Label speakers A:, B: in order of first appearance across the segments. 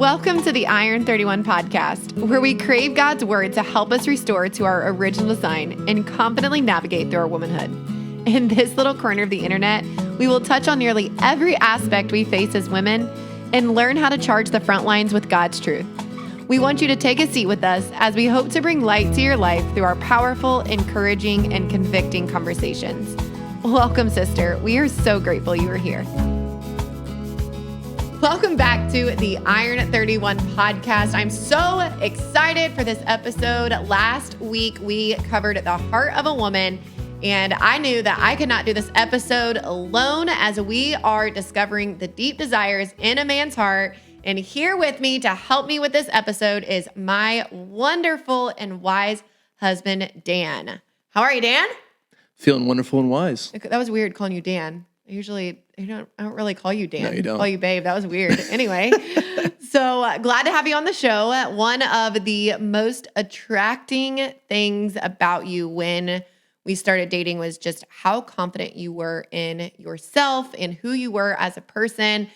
A: Welcome to the Iron 31 podcast, where we crave God's word to help us restore to our original design and confidently navigate through our womanhood. In this little corner of the internet, we will touch on nearly every aspect we face as women and learn how to charge the front lines with God's truth. We want you to take a seat with us as we hope to bring light to your life through our powerful, encouraging, and convicting conversations. Welcome, sister. We are so grateful you are here. Welcome back to the Iron 31 podcast. I'm so excited for this episode. Last week, we covered the heart of a woman, and I knew that I could not do this episode alone as we are discovering the deep desires in a man's heart. And here with me to help me with this episode is my wonderful and wise husband, Dan. How are you, Dan?
B: Feeling wonderful and wise.
A: That was weird calling you Dan. I don't really call you Dan.
B: No, you don't.
A: I call you babe. That was weird. Anyway, so glad to have you on the show. One of the most attracting things about you when we started dating was just how confident you were in yourself and who you were as a person. It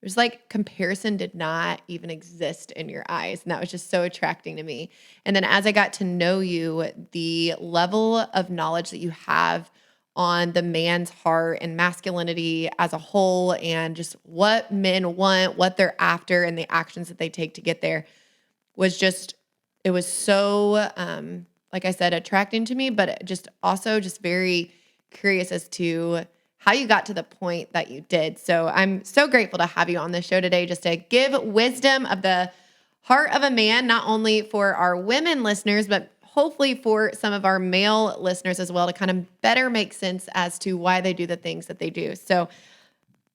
A: was like comparison did not even exist in your eyes. And that was just so attracting to me. And then as I got to know you, the level of knowledge that you have on the man's heart and masculinity as a whole and just what men want, what they're after, and the actions that they take to get there was just, it was so, like I said, attracting to me, but just also just very curious as to how you got to the point that you did. So I'm so grateful to have you on the show today just to give wisdom of the heart of a man, not only for our women listeners, but hopefully for some of our male listeners as well, to kind of better make sense as to why they do the things that they do. So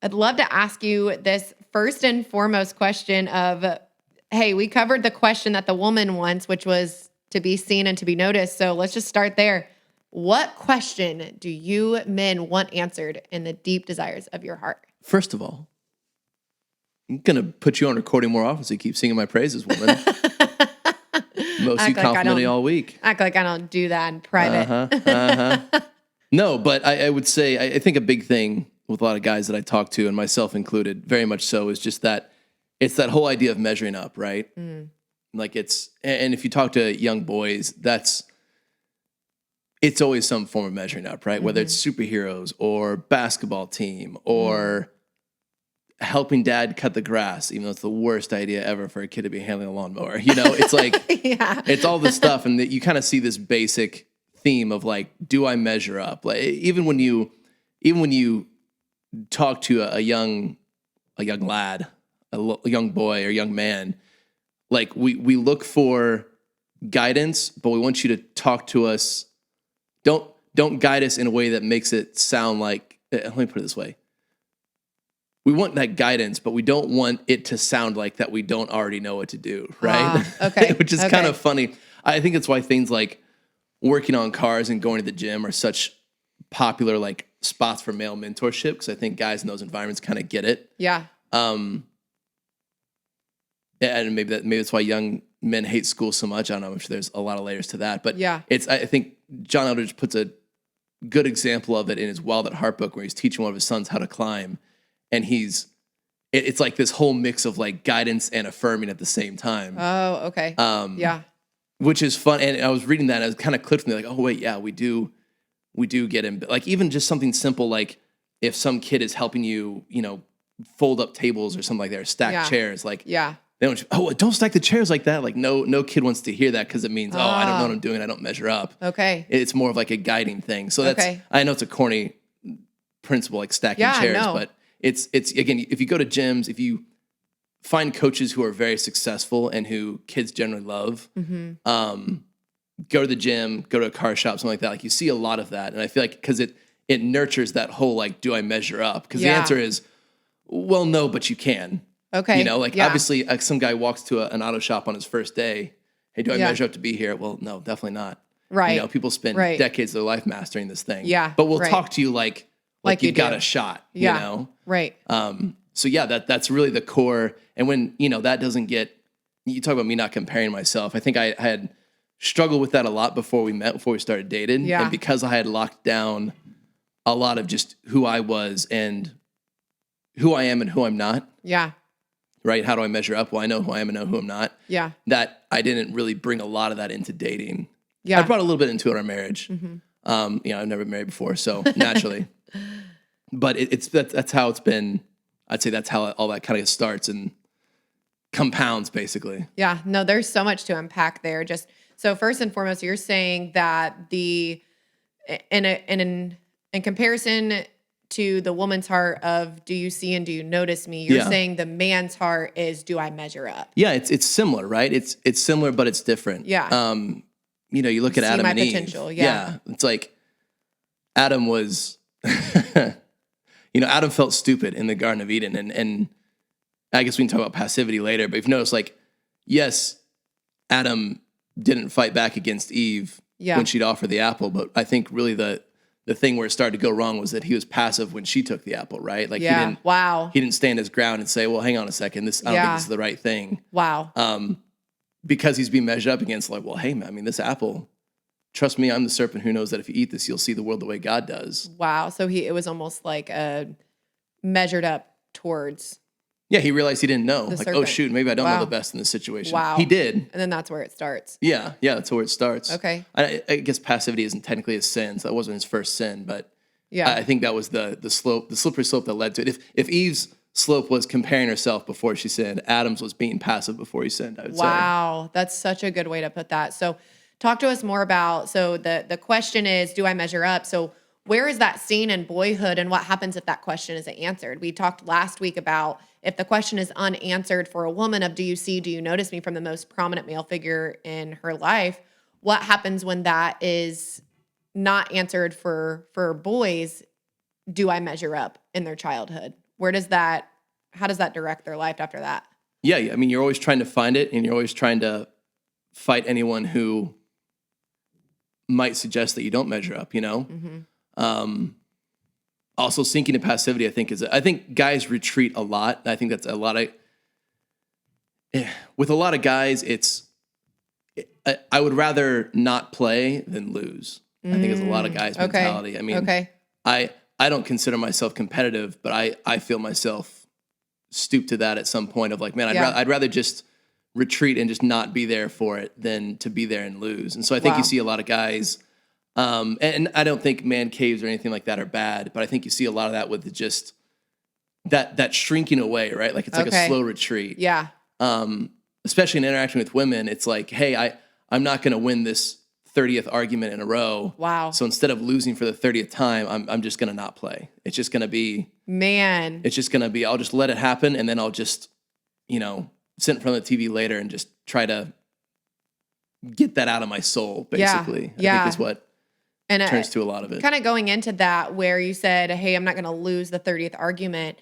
A: I'd love to ask you this first and foremost question of, hey, we covered the question that the woman wants, which was to be seen and to be noticed. So let's just start there. What question do you men want answered in the deep desires of your heart?
B: First of all, I'm going to put you on recording more often so you keep singing my praises, woman. Most you complimented all week.
A: Act like I don't do that in private.
B: No, but I would say, I think a big thing with a lot of guys that I talk to, and myself included, very much so, is just that it's that whole idea of measuring up, right? Like and if you talk to young boys, it's always some form of measuring up, right? Whether it's superheroes or basketball team or helping dad cut the grass, even though it's the worst idea ever for a kid to be handling a lawnmower. You know, it's like, It's all this stuff. And that you kind of see this basic theme of like, do I measure up? Like, even when you talk to a young lad, a young boy or young man, like we look for guidance, but we want you to talk to us. Don't guide us in a way that makes it sound like, let me put it this way. We want that guidance, but we don't want it to sound like that we don't already know what to do, right?
A: Okay.
B: Which is kind of funny. I think it's why things like working on cars and going to the gym are such popular like spots for male mentorship, because I think guys in those environments kind of get it.
A: Yeah.
B: And maybe that's why young men hate school so much. I don't know. I'm sure there's a lot of layers to that, but
A: yeah,
B: I think John Eldridge puts a good example of it in his Wild at Heart book, where he's teaching one of his sons how to climb. And it's like this whole mix of like guidance and affirming at the same time.
A: Oh, okay. Yeah.
B: Which is fun. And I was reading that and it was kind of clicked me like, oh wait, yeah, we do get in. Like even just something simple, like if some kid is helping you, fold up tables or something like that, or stack chairs, like, they don't stack the chairs like that. Like no kid wants to hear that, because it means, I don't know what I'm doing. I don't measure up.
A: Okay.
B: It's more of like a guiding thing. So I know it's a corny principle, like stacking chairs, but it's again, if you go to gyms, if you find coaches who are very successful and who kids generally love, go to the gym, go to a car shop, something like that. Like you see a lot of that. And I feel like because it nurtures that whole, like, do I measure up? Because the answer is, well, no, but you can.
A: Okay.
B: Obviously some guy walks to an auto shop on his first day. Hey, do I measure up to be here? Well, no, definitely not.
A: Right.
B: People spend decades of their life mastering this thing.
A: Yeah.
B: But we'll talk to you like you've got a shot,
A: Right.
B: So yeah, that's really the core. And when, that doesn't you talk about me not comparing myself. I think I had struggled with that a lot before we started dating.
A: Yeah.
B: And because I had locked down a lot of just who I was and who I am and who I'm not.
A: Yeah.
B: right? How do I measure up? Well, I know who I am and know who I'm not.
A: Yeah.
B: That I didn't really bring a lot of that into dating.
A: Yeah.
B: I brought a little bit into it in our marriage. I've never been married before, so naturally. But that's how it's been. I'd say that's how all that kind of starts and compounds, basically.
A: Yeah. No, there's so much to unpack there. Just so first and foremost, you're saying that in comparison to the woman's heart of do you see and do you notice me, you're saying the man's heart is do I measure up?
B: Yeah, it's similar, right? It's similar, but it's different.
A: Yeah.
B: You look at
A: See
B: Adam
A: my
B: and
A: potential.
B: Eve.
A: Yeah.
B: It's like Adam was, Adam felt stupid in the Garden of Eden, and I guess we can talk about passivity later. But if you notice, like, yes, Adam didn't fight back against Eve when she'd offered the apple, but I think really the thing where it started to go wrong was that he was passive when she took the apple, right? Like he didn't stand his ground and say, well, hang on a second, I don't think this is the right thing.
A: Wow.
B: Because he's being measured up against, like, well, hey, man, I mean, this apple, trust me, I'm the serpent who knows that if you eat this, you'll see the world the way God does.
A: Wow. So it was almost like a measured up towards.
B: Yeah, he realized he didn't know. Like,
A: serpent.
B: oh, shoot, maybe I don't know the best in this situation.
A: Wow.
B: He did.
A: And then that's where it starts.
B: Yeah, that's where it starts.
A: Okay.
B: I guess passivity isn't technically a sin, so that wasn't his first sin, but
A: yeah,
B: I think that was the slippery slope that led to it. If Eve's slope was comparing herself before she sinned, Adam's was being passive before he sinned, I would say.
A: Wow, that's such a good way to put that. So talk to us more about, so the question is, do I measure up? So where is that seen in boyhood, and what happens if that question isn't answered? We talked last week about if the question is unanswered for a woman of do you notice me from the most prominent male figure in her life, what happens when that is not answered for boys? Do I measure up in their childhood? How does that direct their life after that?
B: Yeah, I mean, you're always trying to find it, and you're always trying to fight anyone who might suggest that you don't measure up, Also, sinking to passivity, I think guys retreat a lot. I think that's a lot of, with a lot of guys, I would rather not play than lose. I think it's a lot of guys' mentality. I mean, I don't consider myself competitive, but I feel myself stoop to that at some point of like, man, I'd rather just retreat and just not be there for it than to be there and lose. And so I think you see a lot of guys, and I don't think man caves or anything like that are bad, but I think you see a lot of that with just that shrinking away, right? Like it's like a slow retreat.
A: Yeah.
B: Especially in interacting with women, it's like, hey, I'm not going to win this 30th argument in a row.
A: Wow.
B: So instead of losing for the 30th time, I'm just going to not play. It's just going to be, I'll just let it happen. And then I'll just, sit in front of the TV later and just try to get that out of my soul, basically. I think is what turns to a lot of it.
A: Kind of going into that where you said, hey, I'm not going to lose the 30th argument.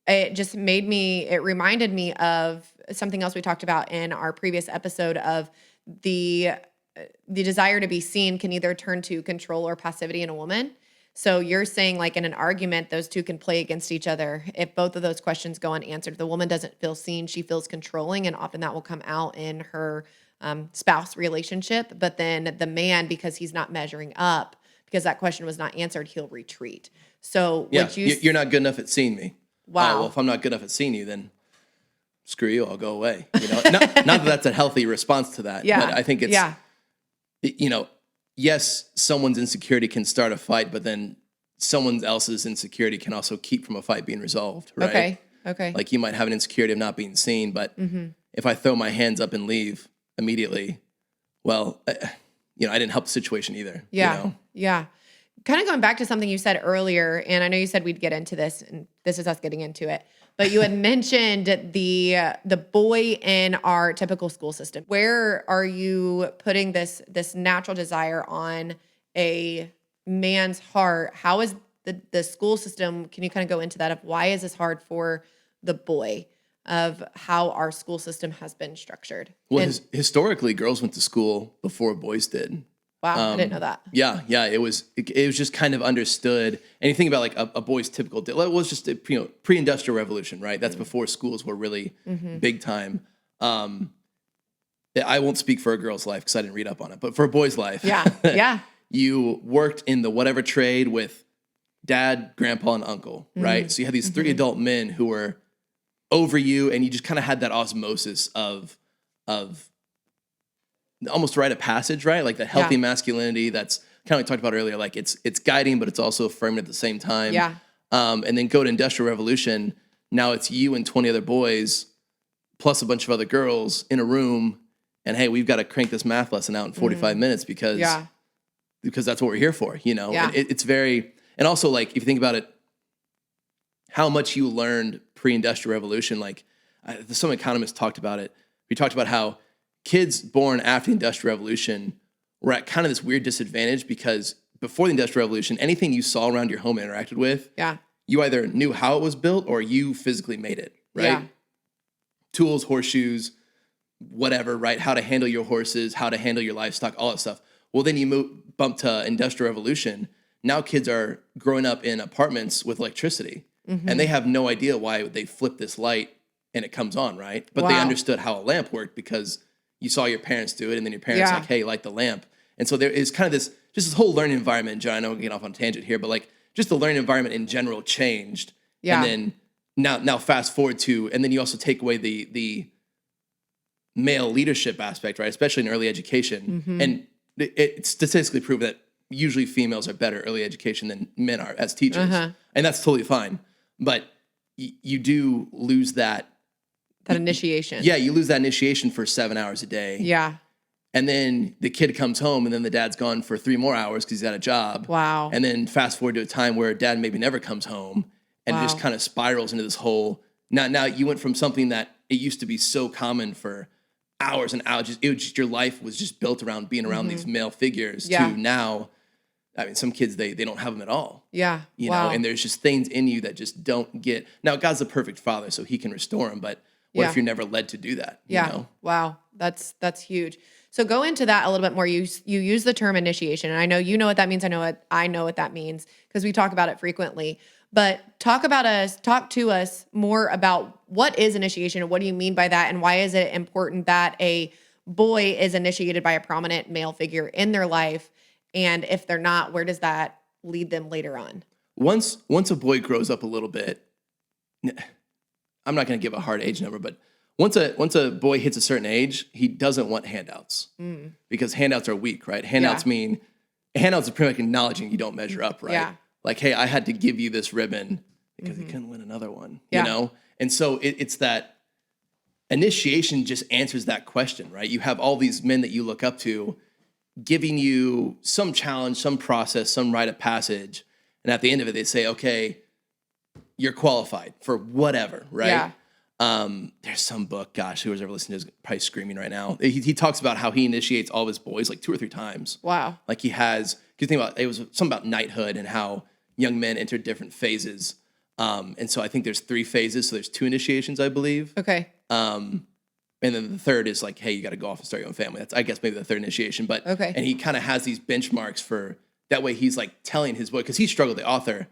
A: It reminded me of something else we talked about in our previous episode of the desire to be seen can either turn to control or passivity in a woman. So you're saying like in an argument, those two can play against each other. If both of those questions go unanswered, the woman doesn't feel seen, she feels controlling, and often that will come out in her spouse relationship. But then the man, because he's not measuring up, because that question was not answered, he'll retreat. So
B: you're not good enough at seeing me.
A: Wow.
B: Oh, well, if I'm not good enough at seeing you, then screw you, I'll go away. Not that that's a healthy response to that.
A: Yeah.
B: But I think it's, yes, someone's insecurity can start a fight, but then someone else's insecurity can also keep from a fight being resolved, right?
A: Okay.
B: Like you might have an insecurity of not being seen, but if I throw my hands up and leave immediately, well, I didn't help the situation either.
A: Yeah. Yeah. Kind of going back to something you said earlier, and I know you said we'd get into this, and this is us getting into it, but you had mentioned the boy in our typical school system. Where are you putting this natural desire on a man's heart? How is the school system, can you kind of go into that of why is this hard for the boy, of how our school system has been structured?
B: Well, historically, girls went to school before boys did.
A: Wow, I didn't know that.
B: Yeah, it was just kind of understood. And you think about like a boy's typical day. It was just pre-industrial revolution, right? That's before schools were really big time. I won't speak for a girl's life because I didn't read up on it, but for a boy's life, you worked in the whatever trade with dad, grandpa, and uncle, right? So you had these three adult men who were over you, and you just kind of had that osmosis of almost rite of passage, right? Like that healthy masculinity that's kind of like we talked about earlier. Like it's guiding, but it's also affirming at the same time.
A: Yeah.
B: And then go to Industrial Revolution. Now it's you and 20 other boys plus a bunch of other girls in a room. And hey, we've got to crank this math lesson out in 45 minutes because that's what we're here for, you know?
A: Yeah.
B: And it's very, and also like, if you think about it, how much you learned pre-Industrial Revolution, like some economists talked about it. We talked about how kids born after the Industrial Revolution were at kind of this weird disadvantage because before the Industrial Revolution, anything you saw around your home and interacted with, you either knew how it was built or you physically made it, right?
A: Yeah.
B: Tools, horseshoes, whatever, right? How to handle your horses, how to handle your livestock, all that stuff. Well, then you bump to Industrial Revolution. Now kids are growing up in apartments with electricity, and they have no idea why they flip this light and it comes on, right? But they understood how a lamp worked because you saw your parents do it, and then your parents like, hey, light the lamp. And so there is kind of this whole learning environment. John, I know we're getting off on a tangent here, but like just the learning environment in general changed.
A: Yeah.
B: And then now fast forward to, and then you also take away the male leadership aspect, right? Especially in early education. And it's statistically proven that usually females are better at early education than men are as teachers. And that's totally fine. But you do lose that
A: initiation.
B: Yeah, you lose that initiation for 7 hours a day.
A: Yeah.
B: And then the kid comes home and then the dad's gone for 3 more hours because he's got a job.
A: Wow.
B: And then fast forward to a time where dad maybe never comes home and it just kind of spirals into this whole, now you went from something that it used to be so common for hours and hours, your life was just built around being around these male figures to now, I mean, some kids, they don't have them at all.
A: Yeah.
B: You know, and there's just things in you that just don't get, now God's the perfect father, so he can restore them, but what if you're never led to do that?
A: Yeah.
B: You know?
A: Wow. That's huge. So go into that a little bit more. You use the term initiation, and I know you know what that means. I know what that means because we talk about it frequently. But talk to us more about what is initiation and what do you mean by that, and why is it important that a boy is initiated by a prominent male figure in their life, and if they're not, where does that lead them later on?
B: Once a boy grows up a little bit, I'm not going to give a hard age number, but once a boy hits a certain age, he doesn't want handouts because handouts are weak, right? Handouts is pretty much acknowledging you don't measure up, right?
A: Yeah.
B: Like, hey, I had to give you this ribbon because you couldn't win another one, you know? And so it's that initiation just answers that question, right? You have all these men that you look up to giving you some challenge, some process, some rite of passage. And at the end of it, they say, okay, you're qualified for whatever, right? Yeah. There's some book, gosh, whoever's ever listening to is probably screaming right now. He talks about how he initiates all of his boys like 2 or 3 times.
A: Wow.
B: Like he has, you think about, it was something about knighthood and how young men enter different phases. And so I think there's 3 phases. So there's 2 initiations, I believe.
A: Okay.
B: And then the third is like, hey, you got to go off and start your own family. That's, I guess, maybe the third initiation. But
A: okay.
B: And he kind of has these benchmarks for that way. He's like telling his boy, because he struggled, the author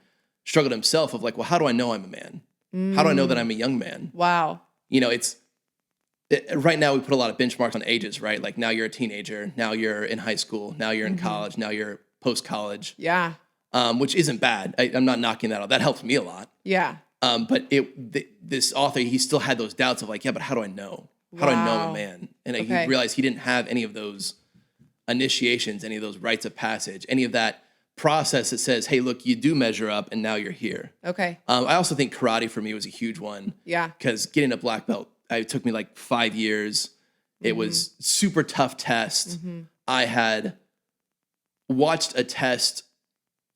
B: struggled himself of like, well, how do I know I'm a man? How do I know that I'm a young man?
A: Wow.
B: You know, right now we put a lot of benchmarks on ages, right? Like now you're a teenager, now you're in high school, now you're in college, now you're post-college.
A: Yeah.
B: Which isn't bad. I'm not knocking that out. That helped me a lot. Yeah. But this author, he still had those doubts of like, yeah, but how do I know? How do I know I'm a man? And he realized he didn't have any of those initiations, any of those rites of passage, any of that process that says, hey, look, you do measure up and now you're here. Okay. I also think karate for me was a huge one. Yeah. Because getting a black belt, it took me like 5 years. It was super tough test. I had watched a test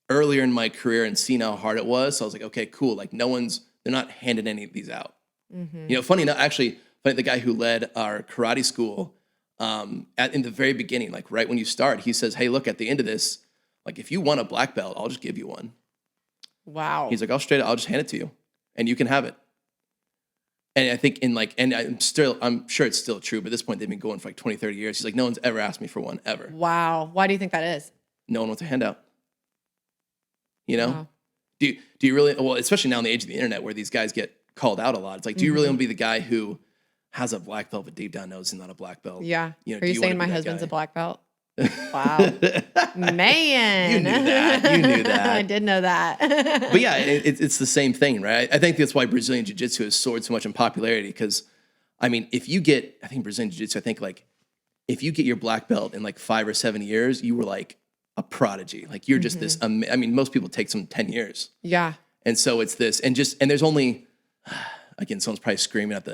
B: earlier in my career and seen how hard it was. So I was like, okay, cool. Like they're not handing any of these out. You know, funny enough, actually, the guy who led our karate school in the very beginning, like right when you start, he says, hey, look, at the end of this, like if you want a black belt, I'll just give you one. Wow. He's like, I'll just hand it to you and you can have it. And I think I'm sure it's still true, but at this point they've been going for like 20, 30 years. He's like, no one's ever asked me for one ever.
A: Wow. Why do you think that is?
B: No one wants a handout. You know? Wow. Do you really, well, especially now in the age of the internet where these guys get called out a lot. It's like, do you really want to be the guy who has a black belt but deep down knows he's not a black belt?
A: Yeah. You know, are you saying my husband's a black belt? Wow. Man.
B: You knew that. You knew that.
A: I did know that.
B: But yeah, it's the same thing, right? I think that's why Brazilian Jiu-Jitsu has soared so much in popularity because, I mean, I think Brazilian Jiu-Jitsu, if you get your black belt in like 5 or 7 years, you were like a prodigy. Like you're just this, I mean, most people take some 10 years.
A: Yeah.
B: And so it's this, and there's only, again, someone's probably screaming at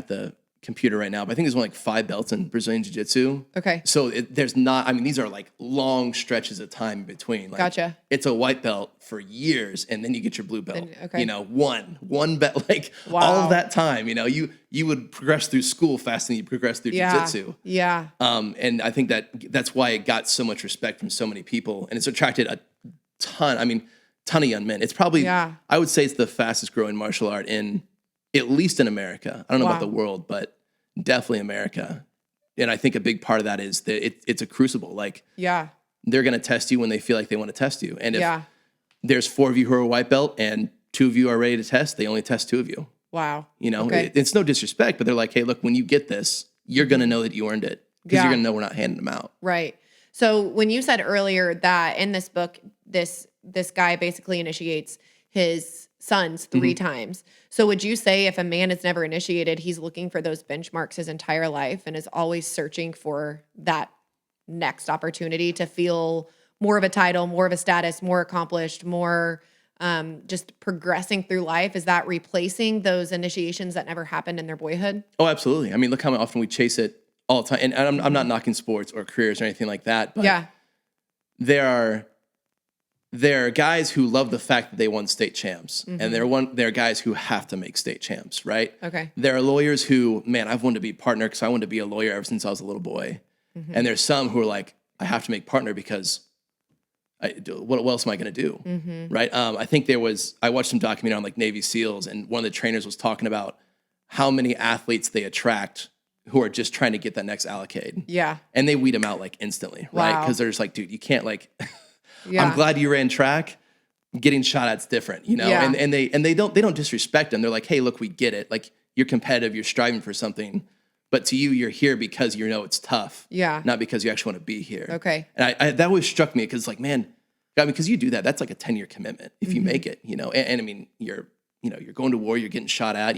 B: the computer right now, but I think there's only like 5 belts in Brazilian Jiu-Jitsu.
A: Okay.
B: So there's not, I mean, these are like long stretches of time in between. Like,
A: Gotcha.
B: It's a white belt for years, and then you get your blue belt.
A: Okay.
B: You know, one belt, like
A: Wow.
B: all of that time, you know, you would progress through school faster than you progress through Jiu-Jitsu.
A: Yeah.
B: And I think that's why it got so much respect from so many people, and it's attracted a ton of young men. It's probably, I would say it's the fastest growing martial art at least in America. I don't know about the world, but definitely America. And I think a big part of that is that it's a crucible. Like, they're going to test you when they feel like they want to test you. And if there's 4 of you who are white belt and 2 of you are ready to test, they only test 2 of you.
A: Wow.
B: You know, it's no disrespect, but they're like, hey, look, when you get this, you're going to know that you earned it because you're going to know we're not handing them out.
A: Right. So when you said earlier that in this book, this guy basically initiates his sons 3 times. So would you say if a man is never initiated, he's looking for those benchmarks his entire life and is always searching for that next opportunity to feel more of a title, more of a status, more accomplished, more just progressing through life? Is that replacing those initiations that never happened in their boyhood?
B: Oh, absolutely. I mean, look how often we chase it all the time. And I'm not knocking sports or careers or anything like that, but there are guys who love the fact that they won state champs, and there are guys who have to make state champs, right?
A: Okay.
B: There are lawyers who, man, I've wanted to be partner because I wanted to be a lawyer ever since I was a little boy. And there's some who are like, I have to make partner because what else am I going to do, right? I think I watched some documentary on like Navy SEALs, and one of the trainers was talking about how many athletes they attract who are just trying to get that next allocate.
A: Yeah.
B: And they weed them out like instantly, right? Because they're just like, dude, you can't like... I'm glad you ran track. Getting shot at's different, you know.
A: Yeah.
B: And they don't disrespect them. They're like, hey, look, we get it. Like you're competitive, you're striving for something, but to you, you're here because you know it's tough. Yeah. Not because you actually want to be here.
A: Okay.
B: And I that always struck me because like, man, God, because you do that, that's like a 10-year commitment if you make it, you know. And I mean, you're going to war, you're getting shot at,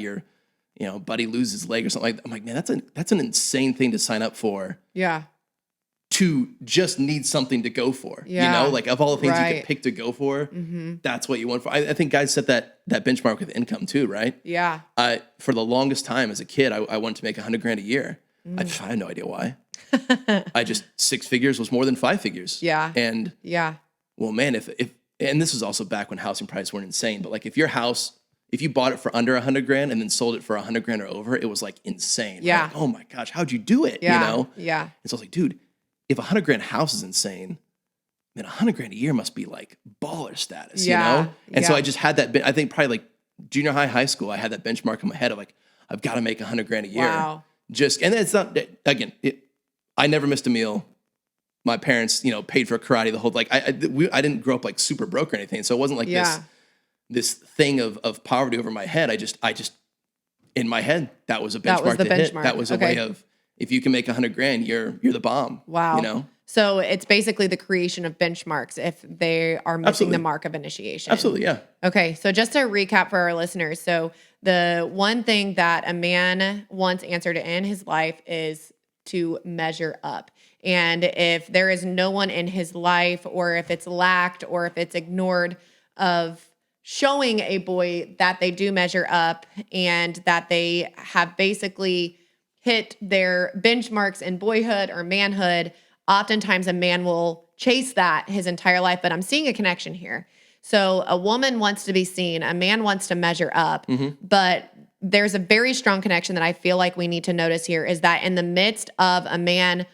B: buddy loses his leg or something. I'm like, man, that's an insane thing to sign up for.
A: Yeah.
B: To just need something to go for, you know, like of all the things you could pick to go for, that's what you want for. I think guys set that benchmark with income too, right? Yeah. For the longest time as a kid, I wanted to make $100,000 a year. I had no idea why. I just 6 figures was more than 5 figures. Yeah. And well, man, if and this was also back when housing prices weren't insane, but like if you bought it for under $100,000 and then sold it for $100,000 or over, it was like insane. Yeah. Like, oh my gosh, how'd you do it? Yeah. You know? Yeah. And so I was like, dude, if $100,000 house is insane, then $100,000 a year must be like baller status, you know? And so I just had that, I think probably like junior high school, I had that benchmark in my head of like, I've got to make $100,000 a year. Wow. And it's not, again, I never missed a meal. My parents, paid for karate the whole, like I didn't grow up like super broke or anything. So it wasn't like this thing of poverty over my head. I just in my head, that was a benchmark to hit. That was a way of, if you can make $100,000, you're the bomb. Wow.
A: So it's basically the creation of benchmarks if they are missing the mark of initiation.
B: Absolutely, yeah.
A: Okay, so just to recap for our listeners. So the one thing that a man wants answered in his life is to measure up. And if there is no one in his life, or if it's lacked, or if it's ignored, of showing a boy that they do measure up and that they have basically hit their benchmarks in boyhood or manhood, oftentimes a man will chase that his entire life. But I'm seeing a connection here. So a woman wants to be seen, a man wants to measure up, but there's a very strong connection that I feel like we need to notice here, is that in the midst of a man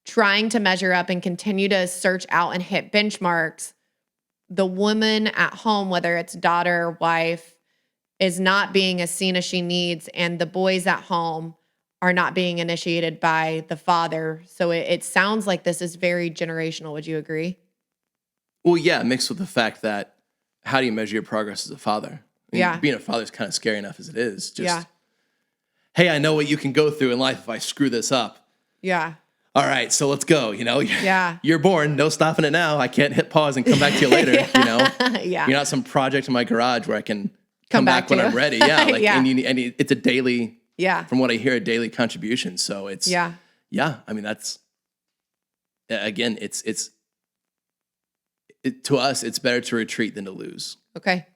A: trying to measure up and continue to search out and hit benchmarks, the woman at home, whether it's daughter, wife, is not being as seen as she needs, and the boys at home are not being initiated by the father. So it sounds like this is very generational. Would you agree?
B: Well, yeah, mixed with the fact that how do you measure your progress as a father? Being a father is kind of scary enough as it is. Just, hey, I know what you can go through in life if I screw this up. Yeah. all right, so let's go.
A: Yeah.
B: You're born, no stopping it now. I can't hit pause and come back to you later.
A: Yeah.
B: You're not some project in my garage where I can
A: Come
B: come
A: back
B: back when
A: to.
B: I'm ready. Yeah, like
A: Yeah.
B: and it's a daily.
A: Yeah.
B: From what I hear, a daily contribution. So it's
A: Yeah.
B: I mean, that's again, to us, it's better to retreat than to lose.
A: Okay.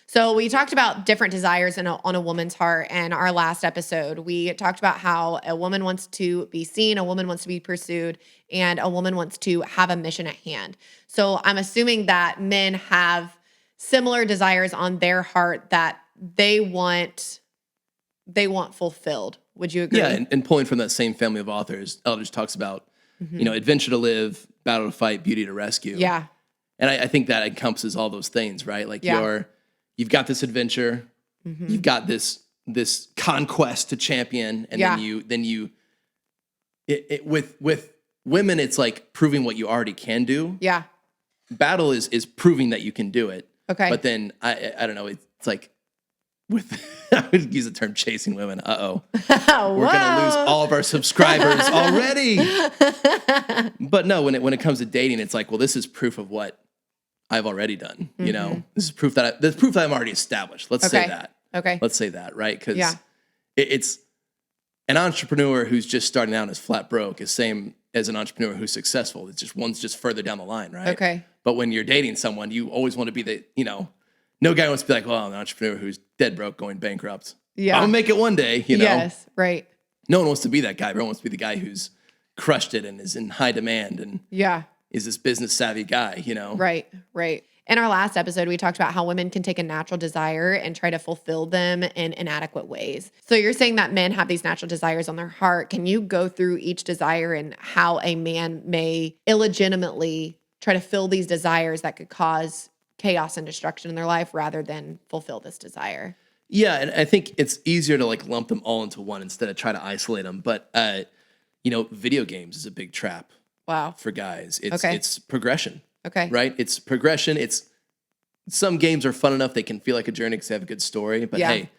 A: So we talked about different desires on a woman's heart. And our last episode, we talked about how a woman wants to be seen, a woman wants to be pursued, and a woman wants to have a mission at hand. So I'm assuming that men have similar desires on their heart that they want fulfilled. Would you agree?
B: Yeah, and pulling from that same family of authors, Eldridge talks about, adventure to live, battle to fight, beauty to rescue.
A: Yeah.
B: And I think that encompasses all those things, right? Like
A: Yeah.
B: you've got this adventure, you've got this conquest to champion, and then you with women, it's like proving what you already can do.
A: Yeah.
B: Battle is proving that you can do it.
A: Okay.
B: But then I don't know, it's like with I would use the term chasing women. We're gonna lose all of our subscribers already. But no, when it comes to dating, it's like, well, this is proof of what I've already done. This is proof that I'm already established. Let's say that.
A: Okay.
B: Let's say that, right? Because it's an entrepreneur who's just starting out and is flat broke is same as an entrepreneur who's successful. It's just one's just further down the line, right?
A: Okay.
B: But when you're dating someone, you always want to be no guy wants to be like, well, I'm an entrepreneur who's dead broke, going bankrupt.
A: Yeah.
B: I'm gonna make it one day,
A: Yes, right.
B: No one wants to be that guy. Everyone wants to be the guy who's crushed it and is in high demand and is this business savvy guy,
A: Right. In our last episode, we talked about how women can take a natural desire and try to fulfill them in inadequate ways. So you're saying that men have these natural desires on their heart. Can you go through each desire and how a man may illegitimately try to fill these desires that could cause chaos and destruction in their life rather than fulfill this desire?
B: Yeah, and I think it's easier to like lump them all into one instead of try to isolate them. But video games is a big trap.
A: Wow.
B: For guys, it's progression.
A: Okay.
B: Right? It's progression. It's some games are fun enough they can feel like a journey because they have a good story. But hey,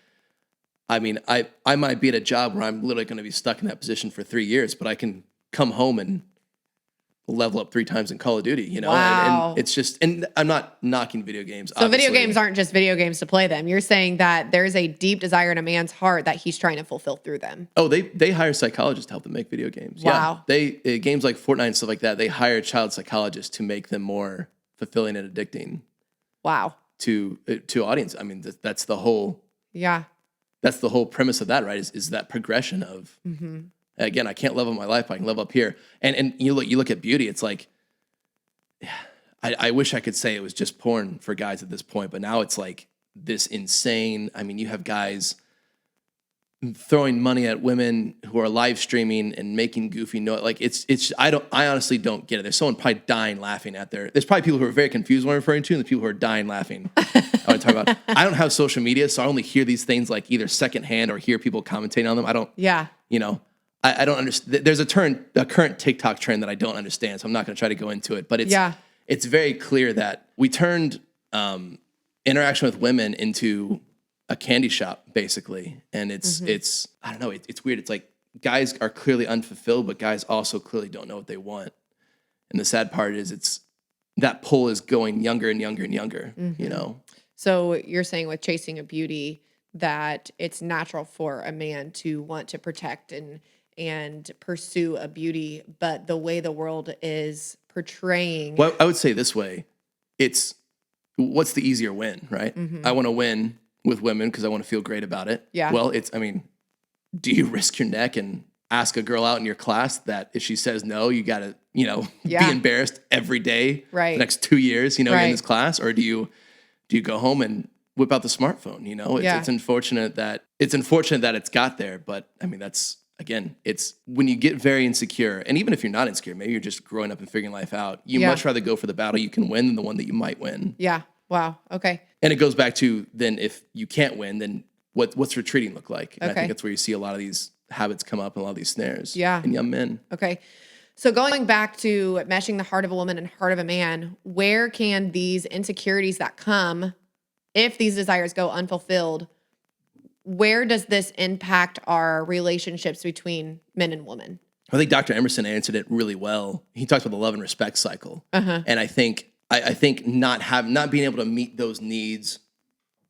B: I mean, I might be at a job where I'm literally going to be stuck in that position for 3 years, but I can come home and level up 3 times in Call of Duty,
A: Wow.
B: and it's just, and I'm not knocking video games.
A: So
B: obviously.
A: video games aren't just video games to play them. You're saying that there's a deep desire in a man's heart that he's trying to fulfill through them.
B: Oh, they hire psychologists to help them make video games.
A: Wow.
B: Yeah, they games like Fortnite and stuff like that. They hire child psychologists to make them more fulfilling and addicting.
A: Wow.
B: To audience. I mean, that's the whole.
A: Yeah.
B: That's the whole premise of that, right? Is that progression of. Again, I can't level my life, but I can level up here. And you look at beauty. It's like, I wish I could say it was just porn for guys at this point, but now it's like this insane. I mean, you have guys throwing money at women who are live streaming and making goofy noise. Like it's. I honestly don't get it. There's someone probably dying laughing at there's probably people who are very confused what I'm referring to, and the people who are dying laughing. I want to talk about. I don't have social media, so I only hear these things like either secondhand or hear people commentating on them. I don't.
A: Yeah.
B: I don't understand. There's a current TikTok trend that I don't understand, so I'm not going to try to go into it. But it's very clear that we turned interaction with women into a candy shop, basically, and it's I don't know. It's weird. It's like guys are clearly unfulfilled, but guys also clearly don't know what they want. And the sad part is, it's that pull is going younger and younger and younger.
A: So you're saying with chasing a beauty that it's natural for a man to want to protect and pursue a beauty, but the way the world is portraying.
B: Well, I would say this way: it's what's the easier win, right? I want to win with women because I want to feel great about it.
A: Yeah.
B: Well, do you risk your neck and ask a girl out in your class that if she says no, you got to, be embarrassed every day for the next 2 years, you're in this class, or do you go home and whip out the smartphone? It's unfortunate that it's got there, but I mean, that's, again, it's when you get very insecure, and even if you're not insecure, maybe you're just growing up and figuring life out, you much rather go for the battle you can win than the one that you might win.
A: Yeah. Wow. Okay.
B: And it goes back to, then if you can't win, then what's retreating look like? And I think that's where you see a lot of these habits come up and a lot of these snares in young men.
A: Okay. So going back to meshing the heart of a woman and heart of a man, where can these insecurities that come, if these desires go unfulfilled, where does this impact our relationships between men and women?
B: I think Dr. Emerson answered it really well. He talks about the love and respect cycle. And I think not being able to meet those needs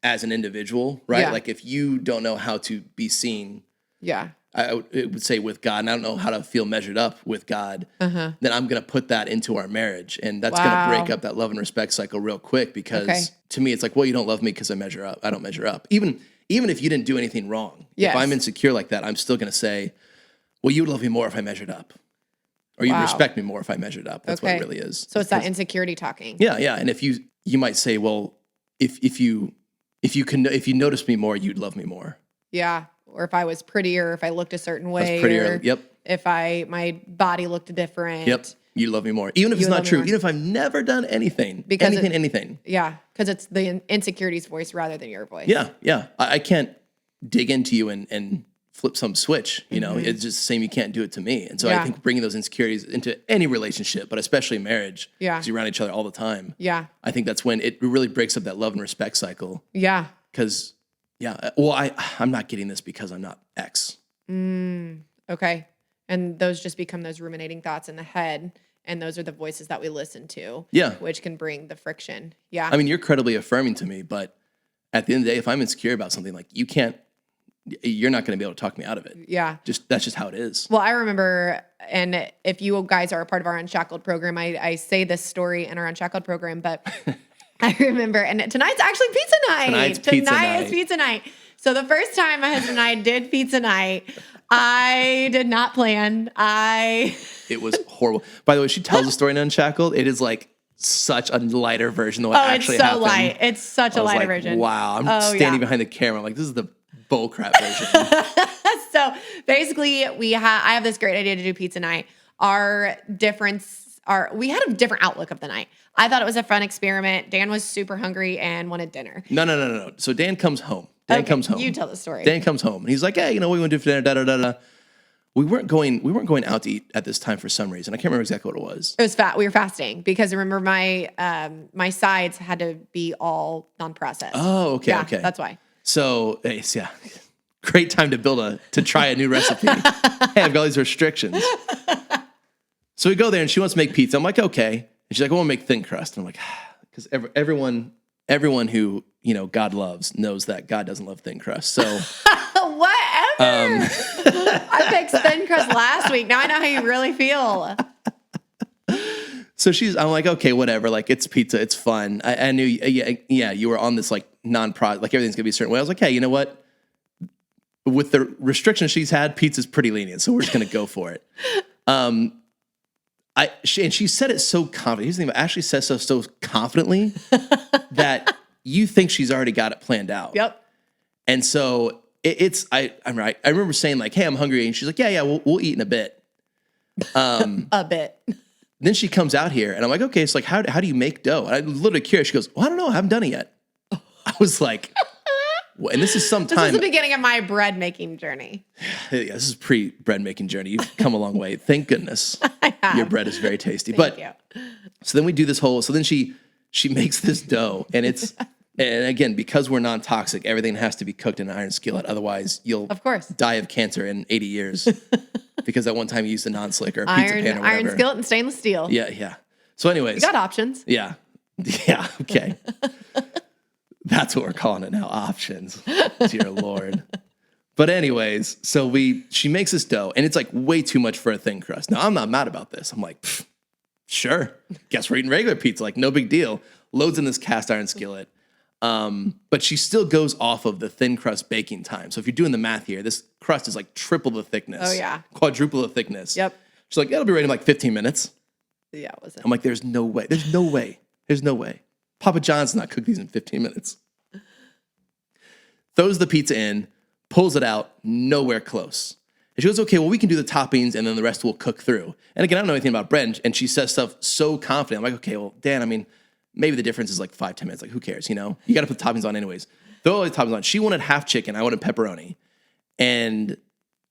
B: as an individual, right?
A: Yeah.
B: Like if you don't know how to be seen, I would say with God, and I don't know how to feel measured up with God, then I'm going to put that into our marriage. And that's going to break up that love and respect cycle real quick because to me, it's like, well, you don't love me because I measure up. I don't measure up. Even if you didn't do anything wrong, if I'm insecure like that, I'm still going to say, well, you would love me more if I memeasured up. Or you'd respect me more if I measured up. That's what it really is.
A: So it's that insecurity talking.
B: Yeah, yeah. And if you might say, well, if you noticed me more, you'd love me more.
A: Yeah. Or if I was prettier, if I looked a certain way.
B: Prettier,
A: If my body looked different.
B: Yep. You love me more. Even if it's not true. Even if I've never done anything. Anything.
A: Yeah. Because it's the insecurities voice rather than your voice.
B: Yeah. Yeah. I can't dig into you and flip some switch. You know, it's just the same. You can't do it to me. And so I think bringing those insecurities into any relationship, but especially marriage, because you're around each other all the time. Yeah. I think that's when it really breaks up that love and respect cycle. Yeah. Because, I'm not getting this because I'm not X.
A: Okay. And those just become those ruminating thoughts in the head. And those are the voices that we listen to. Yeah. Which can bring the friction. Yeah.
B: I mean, you're incredibly affirming to me, but at the end of the day, if I'm insecure about something, like you're not going to be able to talk me out of it. Yeah. That's just how it is.
A: Well, I remember, and if you guys are a part of our Unshackled program, I say this story in our Unshackled program, but I remember, and tonight's actually pizza night. Tonight is pizza night. So the first time my husband and I did pizza night, I did not plan.
B: It was horrible. By the way, she tells a story in Unshackled. It is like such a lighter version of what actually happened.
A: Oh, it's so light. It's such a lighter version.
B: Wow. I'm standing behind the camera. I'm like, this is the bullcrap version.
A: So basically, I have this great idea to do pizza night. We had a different outlook of the night. I thought it was a fun experiment. Dan was super hungry and wanted dinner.
B: No. So Dan comes home. Comes home.
A: You tell the story.
B: Dan comes home and he's like, hey, what we want to do for dinner? Da da da da. We weren't going out to eat at this time for some reason. I can't remember exactly what it was.
A: It was we were fasting because remember my sides had to be all non-processed.
B: Oh, okay,
A: yeah,
B: okay.
A: That's why.
B: So yeah, great time to try a new recipe. Hey, I've got all these restrictions. So we go there and she wants to make pizza. I'm like, okay. And she's like, I want to make thin crust. And I'm like, because everyone who God loves knows that God doesn't love thin crust. So
A: whatever. I picked thin crust last week. Now I know how you really feel.
B: So I'm like, okay, whatever. Like it's pizza. It's fun. I knew, you were on this like like everything's gonna be a certain way. I was like, hey, you know what? With the restrictions she's had, pizza's pretty lenient. So we're just gonna go for it. She said it so confidently. Here's the thing, Ashley says so confidently that you think she's already got it planned out. Yep. And so I'm right. I remember saying like, hey, I'm hungry. And she's like, yeah, we'll eat in a bit.
A: A bit.
B: Then she comes out here and I'm like, okay, it's like, how do you make dough? And I'm literally curious. She goes, well, I don't know. I haven't done it yet. I was like, well, and this is
A: This is the beginning of my bread making journey.
B: Yeah, this is pre-bread making journey. You've come a long way. Thank goodness. I have. Your bread is very tasty. Thank you. So then we do this so then she makes this dough and and again, because we're non-toxic, everything has to be cooked in an iron skillet. Otherwise you'll die of cancer in 80 years because at one time you used a non-slick or a pizza pan or whatever.
A: Iron skillet and stainless steel.
B: Yeah. So anyways.
A: You got options.
B: Yeah. Yeah. Okay. That's what we're calling it now. Options. Dear Lord. But anyways, so she makes this dough and it's like way too much for a thin crust. Now I'm not mad about this. I'm like, sure. Guess we're eating regular pizza. Like no big deal. Loads in this cast iron skillet. But she still goes off of the thin crust baking time. So if you're doing the math here, this crust is like triple the thickness.
A: Oh yeah.
B: Quadruple the thickness. Yep. She's like, it'll be ready in like 15 minutes.
A: Yeah, it wasn't.
B: I'm like, there's no way. There's no way. There's no way. Papa John's not cook these in 15 minutes. Throws the pizza in, pulls it out, nowhere close. And she goes, okay, well, we can do the toppings and then the rest will cook through. And again, I don't know anything about bread. And she says stuff so confident. I'm like, okay, well, Dan, I mean, maybe the difference is like 5-10 minutes. Like, who cares? You got to put the toppings on anyways. Throw all the toppings on. She wanted half chicken. I wanted pepperoni. And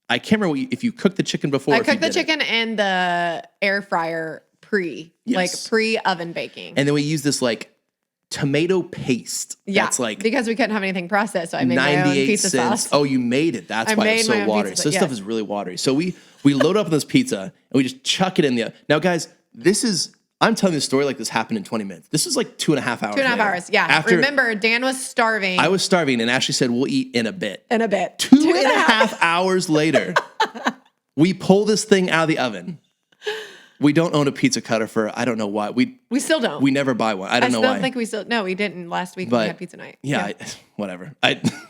B: I can't remember if you cooked the chicken before.
A: I cooked the chicken in the air fryer pre-oven baking.
B: And then we use this like tomato paste.
A: Yeah,
B: That's like
A: because we couldn't have anything processed, so I made my own
B: 98
A: pizza
B: cents.
A: sauce.
B: Oh, you made it. That's
A: I
B: why it's
A: made my
B: so
A: own
B: watery.
A: pizza,
B: So this stuff is really watery. So we load up on this pizza and we just chuck it in the oven. Now, guys, I'm telling this story like this happened in 20 minutes. This is like 2.5 hours.
A: 2.5 hours, yeah. Remember, Dan was starving.
B: I was starving, and Ashley said, we'll eat in a bit.
A: In a bit.
B: 2.5 hours later, we pull this thing out of the oven. We don't own a pizza cutter for, I don't know why. We
A: still don't.
B: We never buy one. I don't know why.
A: think no, we didn't last week when we had pizza night.
B: Yeah. Whatever.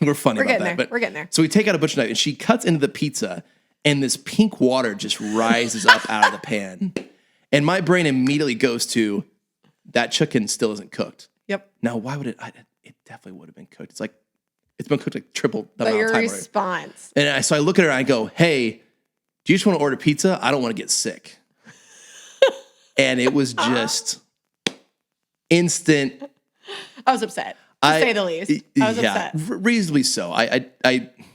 B: We're funny about that. But
A: we're getting there.
B: So we take out a butcher knife, and she cuts into the pizza, and this pink water just rises up out of the pan. And my brain immediately goes to, that chicken still isn't cooked.
A: Yep.
B: Now, why would it? It definitely would have been cooked. It's been cooked like triple the amount
A: But your
B: of time
A: response.
B: already. And so I look at her and I go, hey, do you just want to order pizza? I don't want to get sick. And it was just instant.
A: I was upset, to say the least. I was upset.
B: Reasonably so.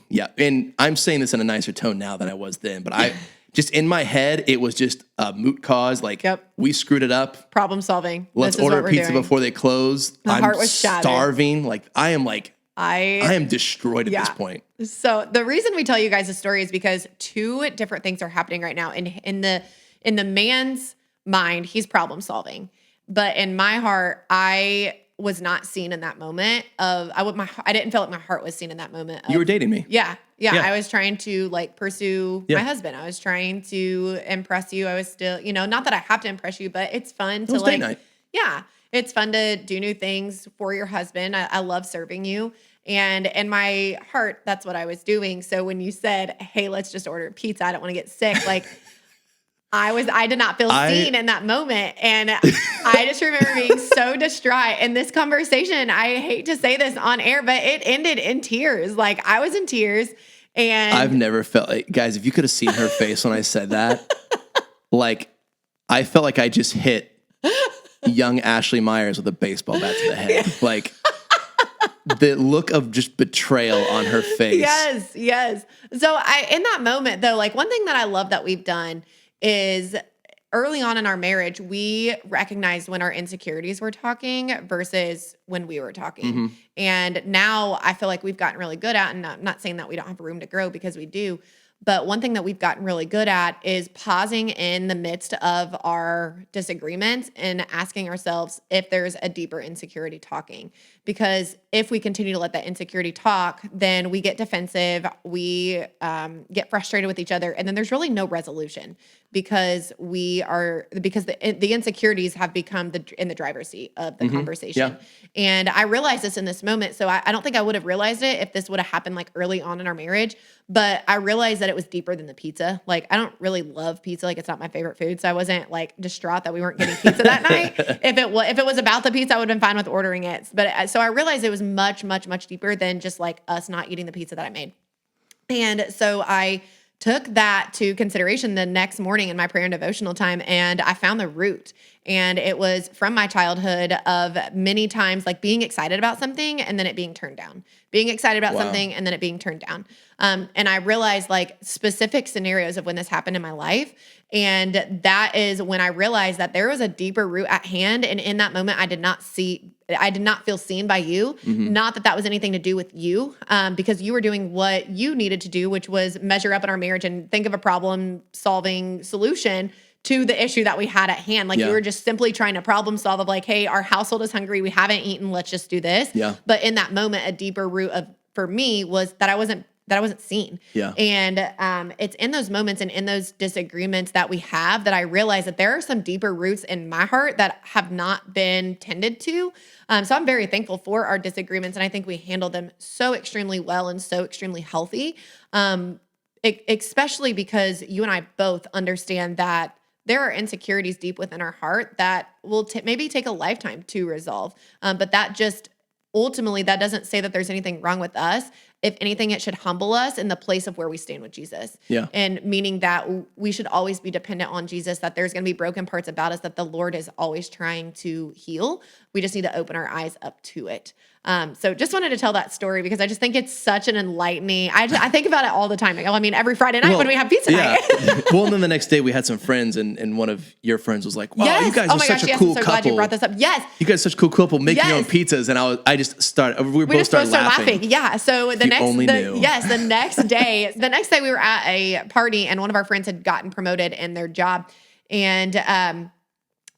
B: Yeah. And I'm saying this in a nicer tone now than I was then, but just in my head, it was just a moot cause. Like, we screwed it up.
A: Problem solving.
B: Let's order pizza before they close.
A: My heart was shattered.
B: Starving. I am destroyed at this point.
A: So the reason we tell you guys this story is because two different things are happening right now. In the man's mind, he's problem solving. But in my heart, I was not seen in that moment I didn't feel like my heart was seen in that moment.
B: You were dating me.
A: Yeah. I was trying to pursue my husband. I was trying to impress you. I was still, not that I have to impress you, but it's fun to
B: date night.
A: Yeah. It's fun to do new things for your husband. I love serving you. And in my heart, that's what I was doing. So when you said, hey, let's just order pizza, I don't want to get sick. I did not feel seen in that moment. And I just remember being so distraught. And this conversation, I hate to say this on air, but it ended in tears. I was in tears. And
B: I've never felt guys, if you could have seen her face when I said that, I felt like I just hit young Ashley Myers with a baseball bat to the head. The look of just betrayal on her face.
A: Yes. So in that moment though, one thing that I love that we've done is early on in our marriage, we recognized when our insecurities were talking versus when we were talking.
B: Mm-hmm.
A: And now I feel like we've gotten really good at, and I'm not saying that we don't have room to grow because we do, but one thing that we've gotten really good at is pausing in the midst of our disagreements and asking ourselves if there's a deeper insecurity talking. Because if we continue to let that insecurity talk, then we get defensive, we get frustrated with each other, and then there's really no resolution because the insecurities have become in the driver's seat of the conversation.
B: Yeah.
A: And I realized this in this moment. So I don't think I would have realized it if this would have happened early on in our marriage, but I realized that it was deeper than the pizza. I don't really love pizza. It's not my favorite food. So I wasn't distraught that we weren't getting pizza that night. If it was about the pizza, I would have been fine with ordering it. But so I realized it was much, much, much deeper than just us not eating the pizza that I made. And so I took that to consideration the next morning in my prayer and devotional time, and I found the root. And it was from my childhood of many times being excited about something and then it being turned down. Being excited about something and then it being turned down. And I realized specific scenarios of when this happened in my life. And that is when I realized that there was a deeper root at hand. And in that moment, I did not feel seen by you. Mm-hmm. Not that was anything to do with you, because you were doing what you needed to do, which was measure up in our marriage and think of a problem solving solution to the issue that we had at hand. You were just simply trying to problem solve of hey, our household is hungry. We haven't eaten. Let's just do this.
B: Yeah.
A: But in that moment, a deeper root for me was that I wasn't seen.
B: Yeah.
A: And it's in those moments and in those disagreements that we have that I realize that there are some deeper roots in my heart that have not been tended to. So I'm very thankful for our disagreements, and I think we handle them so extremely well and so extremely healthy, especially because you and I both understand that there are insecurities deep within our heart that will maybe take a lifetime to resolve. But that just ultimately, that doesn't say that there's anything wrong with us. If anything, it should humble us in the place of where we stand with Jesus.
B: Yeah.
A: And meaning that we should always be dependent on Jesus, that there's going to be broken parts about us that the Lord is always trying to heal. We just need to open our eyes up to it. So just wanted to tell that story because I just think it's such an enlightening. I think about it all the time. I mean, every Friday night when we have pizza night.
B: Well, and then the next day we had some friends, and one of your friends was like, "Wow, you guys are such a cool
A: I'm so
B: couple."
A: Glad you brought this up. Yes,
B: you guys are such a cool couple making your own pizzas, and I just started. We both started laughing.
A: Yeah. So the next day we were at a party, and one of our friends had gotten promoted in their job, and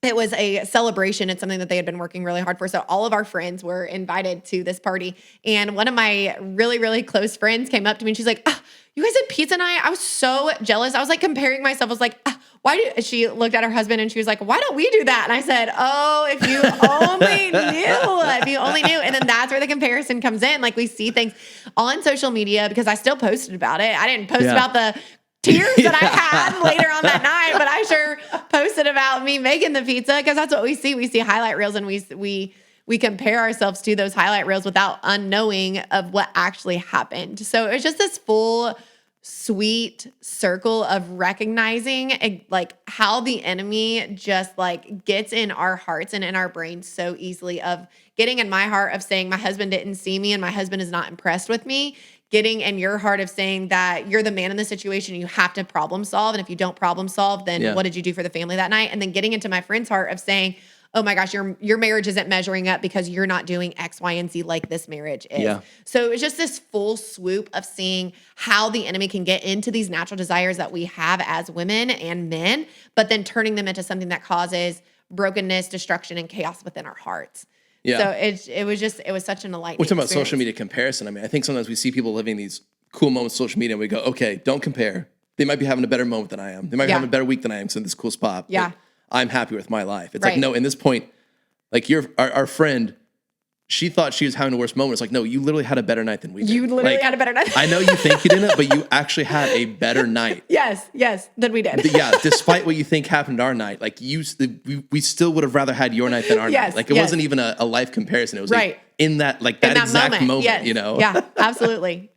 A: it was a celebration. It's something that they had been working really hard for. So all of our friends were invited to this party. And one of my really, really close friends came up to me and she's like, you guys had pizza night? I was so jealous. I was like comparing myself. I was like, she looked at her husband and she was like, why don't we do that? And I said, oh, if you only knew. And then that's where the comparison comes in. Like we see things on social media because I still posted about it. I didn't post about the tears that I had later on that night, but I sure posted about me making the pizza because that's what we see. We see highlight reels and we compare ourselves to those highlight reels without unknowing of what actually happened. So it was just this full sweet circle of recognizing like how the enemy just like gets in our hearts and in our brains so easily, of getting in my heart of saying my husband didn't see me and my husband is not impressed with me, getting in your heart of saying that you're the man in the situation and you have to problem solve. And if you don't problem solve, then what did you do for the family that night? And then getting into my friend's heart of saying, oh my gosh, your marriage isn't measuring up because you're not doing X, Y, and Z like this marriage is. Yeah. So it was just this full swoop of seeing how the enemy can get into these natural desires that we have as women and men, but then turning them into something that causes brokenness, destruction, and chaos within our hearts. Yeah. So it was such an enlightening
B: We're talking about social media comparison. I mean, I think sometimes we see people living these cool moments on social media and we go, okay, don't compare. They might be having a better moment than I am. They might be having a better week than I am, so in this cool spot. Yeah. I'm happy with my life. It's like, no, in this point, like our friend, she thought she was having the worst moment. It's like, no, you literally had a better night than we did.
A: You literally had a better night.
B: I know you think you didn't, but you actually had a better night.
A: Yes, than we did.
B: Yeah, despite what you think happened our night, like we still would have rather had your night than our night. Like it wasn't even a life comparison. It was like in that exact moment, you know?
A: Yeah, absolutely.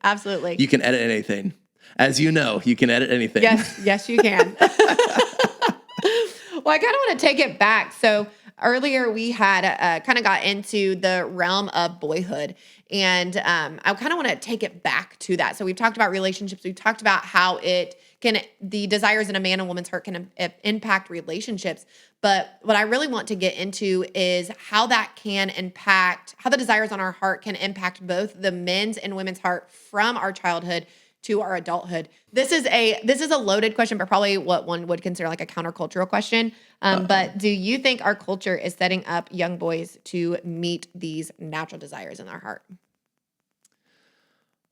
B: You can edit anything. As you know, you can edit anything.
A: Yes, you can. Well, I kind of want to take it back. So earlier we had kind of got into the realm of boyhood, and I kind of want to take it back to that. So we've talked about relationships. We've talked about how the desires in a man and woman's heart can impact relationships. But what I really want to get into is how that can impact, how the desires on our heart can impact both the men's and women's heart from our childhood to our adulthood. This is a loaded question, but probably what one would consider like a countercultural question. But do you think our culture is setting up young boys to meet these natural desires in their heart?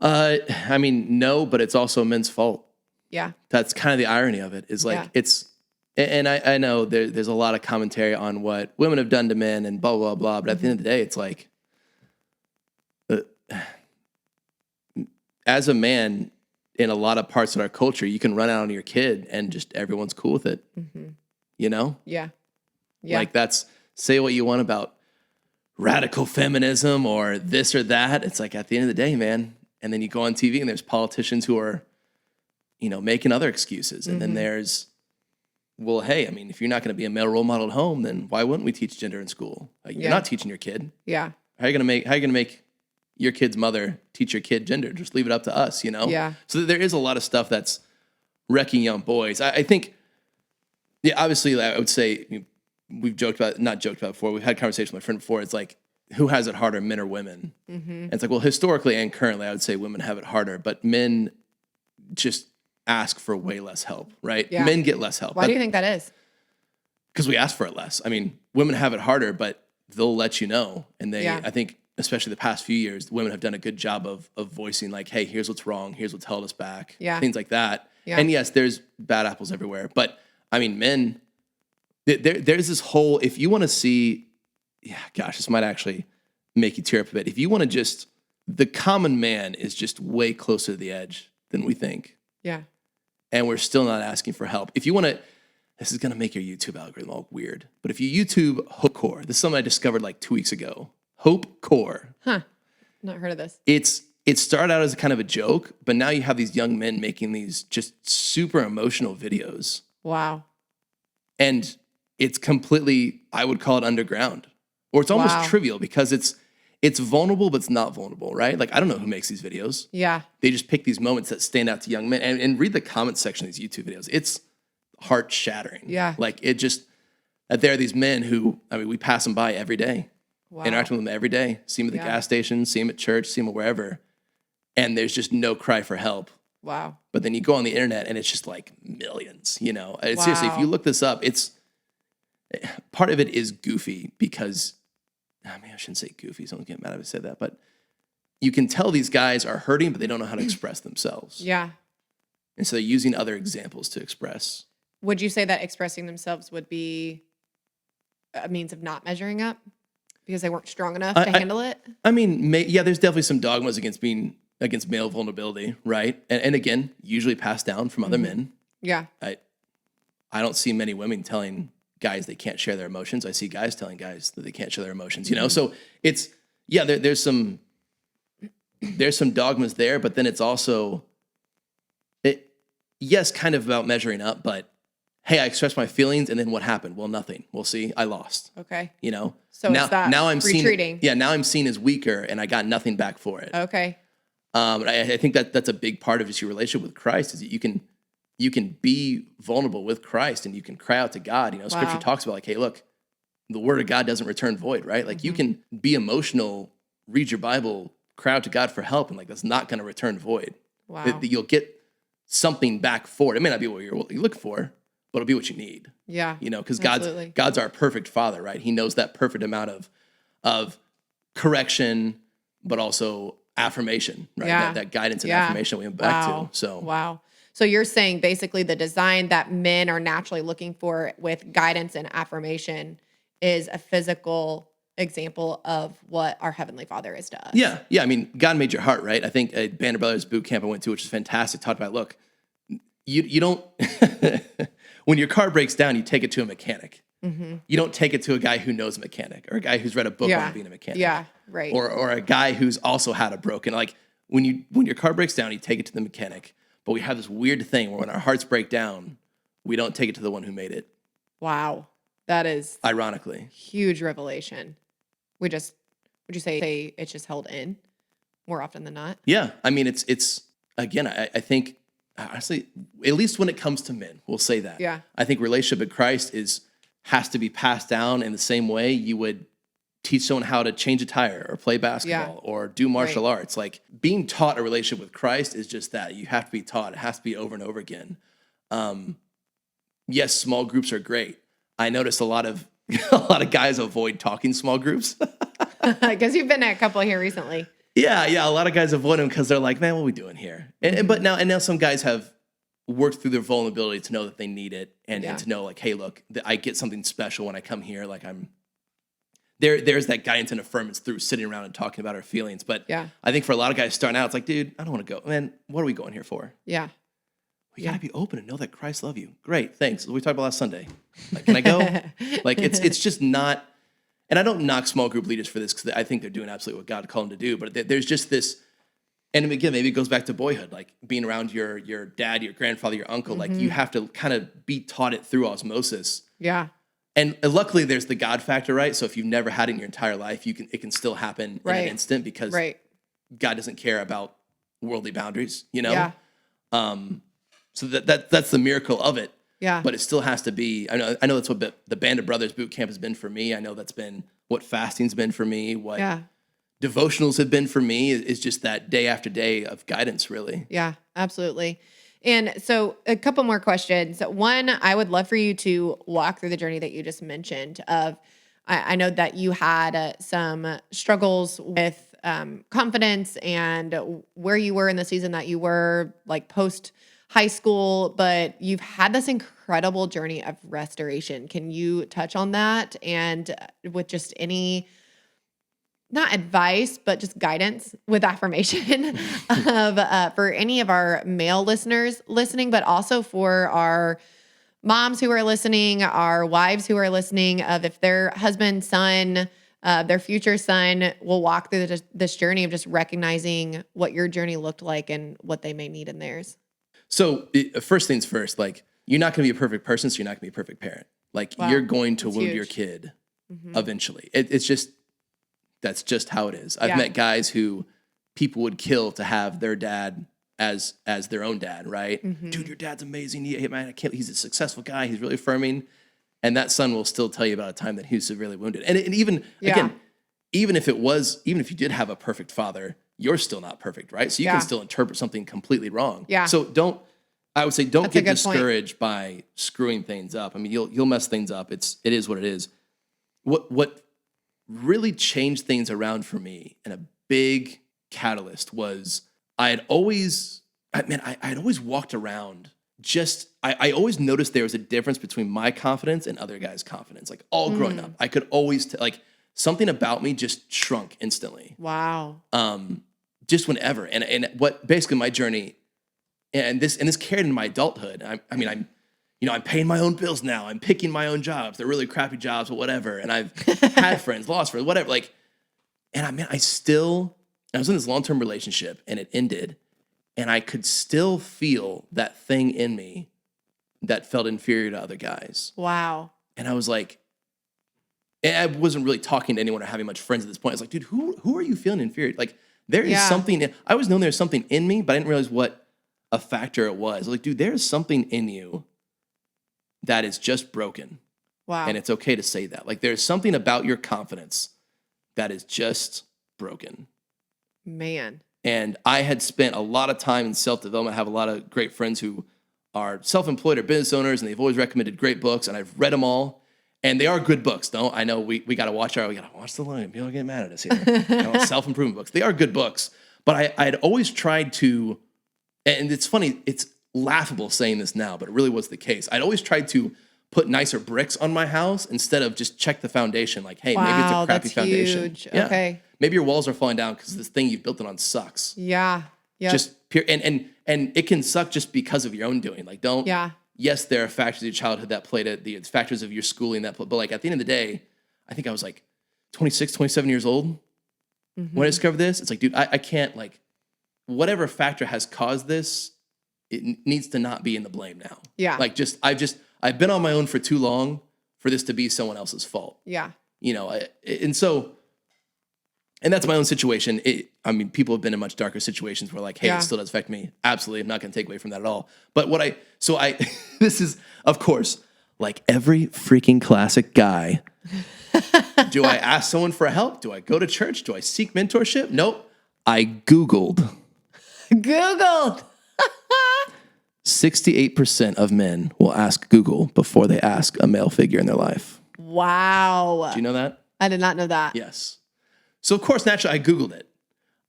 B: I mean, no, but it's also men's fault.
A: Yeah.
B: That's kind of the irony of it, is like and I know there's a lot of commentary on what women have done to men and blah, blah, blah. But at the end of the day, it's like, as a man, in a lot of parts of our culture, you can run out on your kid and just everyone's cool with it. You know?
A: Yeah.
B: Like say what you want about radical feminism or this or that. It's like at the end of the day, man. And then you go on TV and there's politicians who are, making other excuses. And then there's, well, hey, I mean, if you're not going to be a male role model at home, then why wouldn't we teach gender in school? Like, you're not teaching your kid.
A: Yeah.
B: How are you going to make your kid's mother teach your kid gender? Just leave it up to us, Yeah. So there is a lot of stuff that's wrecking young boys. I think, obviously I would say we've not joked about before. We've had conversations with my friend before. It's like, who has it harder, men or women? And it's like, well, historically and currently, I would say women have it harder, but men just ask for way less help, right? Yeah. Men get less help.
A: Why do you think that is?
B: Because we ask for it less. I mean, women have it harder, but they'll let you know. And I think, especially the past few years, women have done a good job of voicing like, hey, here's what's wrong. Here's what's held us back. Yeah. Things like that. Yeah. And yes, there's bad apples everywhere. But I mean, men, there's this whole, if you want to see, this might actually make you tear up a bit. If you want to the common man is just way closer to the edge than we think.
A: Yeah.
B: And we're still not asking for help. If you want to, this is going to make your YouTube algorithm all weird. But if you YouTube Hope Core, this is something I discovered like 2 weeks ago. Hope Core.
A: Huh. Not heard of this.
B: It started out as a kind of a joke, but now you have these young men making these just super emotional videos.
A: Wow.
B: And it's completely, I would call it underground. Or it's almost trivial because it's vulnerable, but it's not vulnerable, right? Like, I don't know who makes these videos.
A: Yeah.
B: They just pick these moments that stand out to young men and read the comments section of these YouTube videos. It's heart shattering.
A: Yeah.
B: Like, it just, that there are these men who, I mean, we pass them by every day,
A: Wow.
B: interact with them every day, see them at the gas station, see them at church, see them wherever. And there's just no cry for help.
A: Wow.
B: But then you go on the internet and it's just like millions, you know? Seriously, if you look this up, it's, part of it is goofy because, I mean, I shouldn't say goofy. Someone get mad if I said that, but you can tell these guys are hurting, but they don't know how to express themselves.
A: Yeah.
B: And so they're using other examples to express.
A: Would you say that expressing themselves would be a means of not measuring up because they weren't strong enough to handle it?
B: I mean, yeah, there's definitely some dogmas against male vulnerability, right? And again, usually passed down from other men.
A: Yeah.
B: I don't see many women telling guys they can't share their emotions. I see guys telling guys that they can't share their emotions, you know? So it's, yeah, there's some dogmas there, but then it's also, yes, kind of about measuring up, but hey, I expressed my feelings and then what happened? Well, nothing. We'll see. I lost.
A: Okay.
B: You know?
A: So now I'm retreating.
B: Now I'm seen as weaker and I got nothing back for it.
A: Okay.
B: I think that's a big part of just your relationship with Christ is that you can be vulnerable with Christ and you can cry out to God. You know, Scripture talks about like, hey, look, the word of God doesn't return void, right? Like you can be emotional, read your Bible, cry out to God for help, and like that's not going to return void.
A: Wow.
B: That you'll get something back for it. It may not be what you look for, but it'll be what you need.
A: Yeah.
B: You know, because God's our perfect Father, right? He knows that perfect amount of correction, but also affirmation, right?
A: Yeah.
B: That guidance and affirmation we went back to.
A: So you're saying basically the design that men are naturally looking for with guidance and affirmation is a physical example of what our Heavenly Father is to us.
B: Yeah. Yeah. I mean, God made your heart, right? I think a Band of Brothers boot camp I went to, which is fantastic, talked about, look, you don't, when your car breaks down, you take it to a mechanic. Mm-hmm. You don't take it to a guy who knows a mechanic or a guy who's read a book on being a mechanic.
A: Yeah, right.
B: Or a guy who's also had a broken, like when your car breaks down, you take it to the mechanic. But we have this weird thing where when our hearts break down, we don't take it to the one who made it.
A: Wow. That is
B: ironically
A: huge revelation. Would you say it's just held in more often than not?
B: Yeah. I mean, it's again, I think honestly, at least when it comes to men, we'll say that.
A: Yeah.
B: I think relationship with Christ has to be passed down in the same way you would teach someone how to change a tire or play basketball or do martial arts. Like being taught a relationship with Christ is just that. You have to be taught. It has to be over and over again. Yes, small groups are great. I noticed a lot of guys avoid talking small groups.
A: Because you've been at a couple here recently.
B: Yeah. A lot of guys avoid them because they're like, man, what are we doing here? But now some guys have worked through their vulnerability to know that they need it and to know like, hey, look, I get something special when I come here. Like there's that guidance and affirmance through sitting around and talking about our feelings. But I think for a lot of guys starting out, it's like, dude, I don't want to go. Man, what are we going here for?
A: Yeah.
B: We got to be open and know that Christ loves you. Great, thanks. We talked about last Sunday. Like, can I go? Like, it's just not, and I don't knock small group leaders for this because I think they're doing absolutely what God called them to do. But there's just this, and again, maybe it goes back to boyhood, like being around your dad, your grandfather, your uncle. Like you have to kind of be taught it through osmosis.
A: Yeah.
B: And luckily, there's the God factor, right? So if you've never had it in your entire life, it can still happen in an instant because God doesn't care about worldly boundaries, you know?
A: Yeah.
B: So that's the miracle of it.
A: Yeah.
B: But it still has to be, I know that's what the Band of Brothers boot camp has been for me. I know that's been what fasting's been for me, what devotionals have been for me is just that day after day of guidance, really.
A: Yeah, absolutely. And so a couple more questions. One, I would love for you to walk through the journey that you just mentioned of, I know that you had some struggles with confidence and where you were in the season that you were like post high school, but you've had this incredible journey of restoration. Can you touch on that? And with just any, not advice, but just guidance with affirmation of for any of our male listeners listening, but also for our moms who are listening, our wives who are listening, of if their husband, son, their future son will walk through this journey of just recognizing what your journey looked like and what they may need in theirs.
B: So first things first, like you're not going to be a perfect person, so you're not going to be a perfect parent. Like you're going to wound your kid eventually. It's just that's just how it is. I've
A: Yeah.
B: met guys who people would kill to have their dad as their own dad, right? Dude, your dad's amazing. Man, I can't, he's a successful guy. He's really affirming. And that son will still tell you about a time that he was severely wounded. And even, again, even if you did have a perfect father, you're still not perfect, right? So you can still interpret something completely wrong.
A: Yeah.
B: So don't
A: That's
B: get discouraged by screwing things up. I mean, you'll mess things up. It is what it is. What really changed things around for me, and a big catalyst, was I'd always walked around I always noticed there was a difference between my confidence and other guys' confidence. Like all growing up, I could always like something about me just shrunk instantly.
A: Wow.
B: Just whenever. And what basically my journey and this carried into my adulthood. I'm paying my own bills now. I'm picking my own jobs. They're really crappy jobs, but whatever. And I've had friends, lost friends, whatever. Like, and I was in this long-term relationship and it ended, and I could still feel that thing in me that felt inferior to other guys.
A: Wow. And
B: I was like, and I wasn't really talking to anyone or having much friends at this point. I was like, dude, who are you feeling inferior? Like, there is something, I always known there's something in me, but I didn't realize what a factor it was. Like, dude, there's something in you that is just broken.
A: Wow.
B: And it's okay to say that. Like, there's something about your confidence that is just broken.
A: Man.
B: And I had spent a lot of time in self-development. I have a lot of great friends who are self-employed or business owners, and they've always recommended great books, and I've read them all. And they are good books. Don't I know we got to watch the line. People get mad at us here. Self-improvement books. They are good books. But I had always tried to, and it's funny, it's laughable saying this now, but it really was the case. I'd always tried to put nicer bricks on my house instead of just check the foundation. Like, hey, maybe it's a crappy foundation.
A: Huge.
B: Yeah.
A: Okay.
B: Maybe your walls are falling down because this thing you've built it on sucks.
A: Yeah. Yeah.
B: Just pure, and it can suck just because of your own doing. Like, don't. Yeah. Yes, there are factors of your childhood that played it. The factors of your schooling that, but like at the end of the day, I think I was like 26, 27 years old when I discovered this. It's like, dude, I can't, like, whatever factor has caused this, it needs to not be in the blame now.
A: Yeah.
B: Like, I've been on my own for too long for this to be someone else's fault.
A: Yeah.
B: And that's my own situation. People have been in much darker situations where, like, hey, it still does affect me. Absolutely. I'm not going to take away from that at all. But this is, of course, like every freaking classic guy. Do I ask someone for help? Do I go to church? Do I seek mentorship? Nope. I Googled. 68% of men will ask Google before they ask a male figure in their life.
A: Wow.
B: Do you know that?
A: I did not know that.
B: Yes. So, of course, naturally, I Googled it.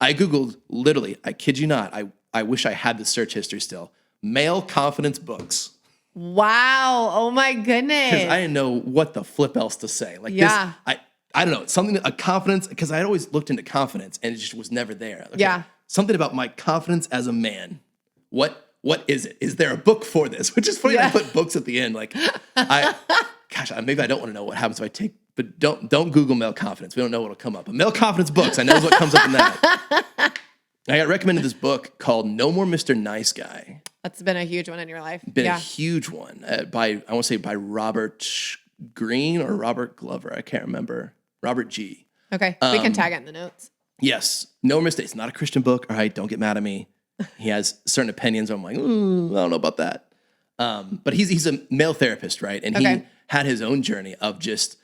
B: I Googled, literally, I kid you not, I wish I had the search history still, male confidence books.
A: Wow. Oh, my goodness.
B: Because I didn't know what the flip else to say. Like this, I don't know, something, a confidence, because I had always looked into confidence and it just was never there. Okay, yeah. Something about my confidence as a man. What is it? Is there a book for this? Which is funny that I put books at the end. Like, maybe I don't want to know what happens if I take. But don't Google male confidence. We don't know what'll come up. But male confidence books, I know what comes up in that. I got recommended this book called No More Mr. Nice Guy.
A: That's been a huge one in your life.
B: A huge one by Robert Greene or Robert Glover. I can't remember. Robert G.
A: Okay, we can tag it in the notes.
B: Yes, No Mistake. It's not a Christian book. All right, don't get mad at me. He has certain opinions. I'm like, I don't know about that. But he's a male therapist, right? And he had his own journey of just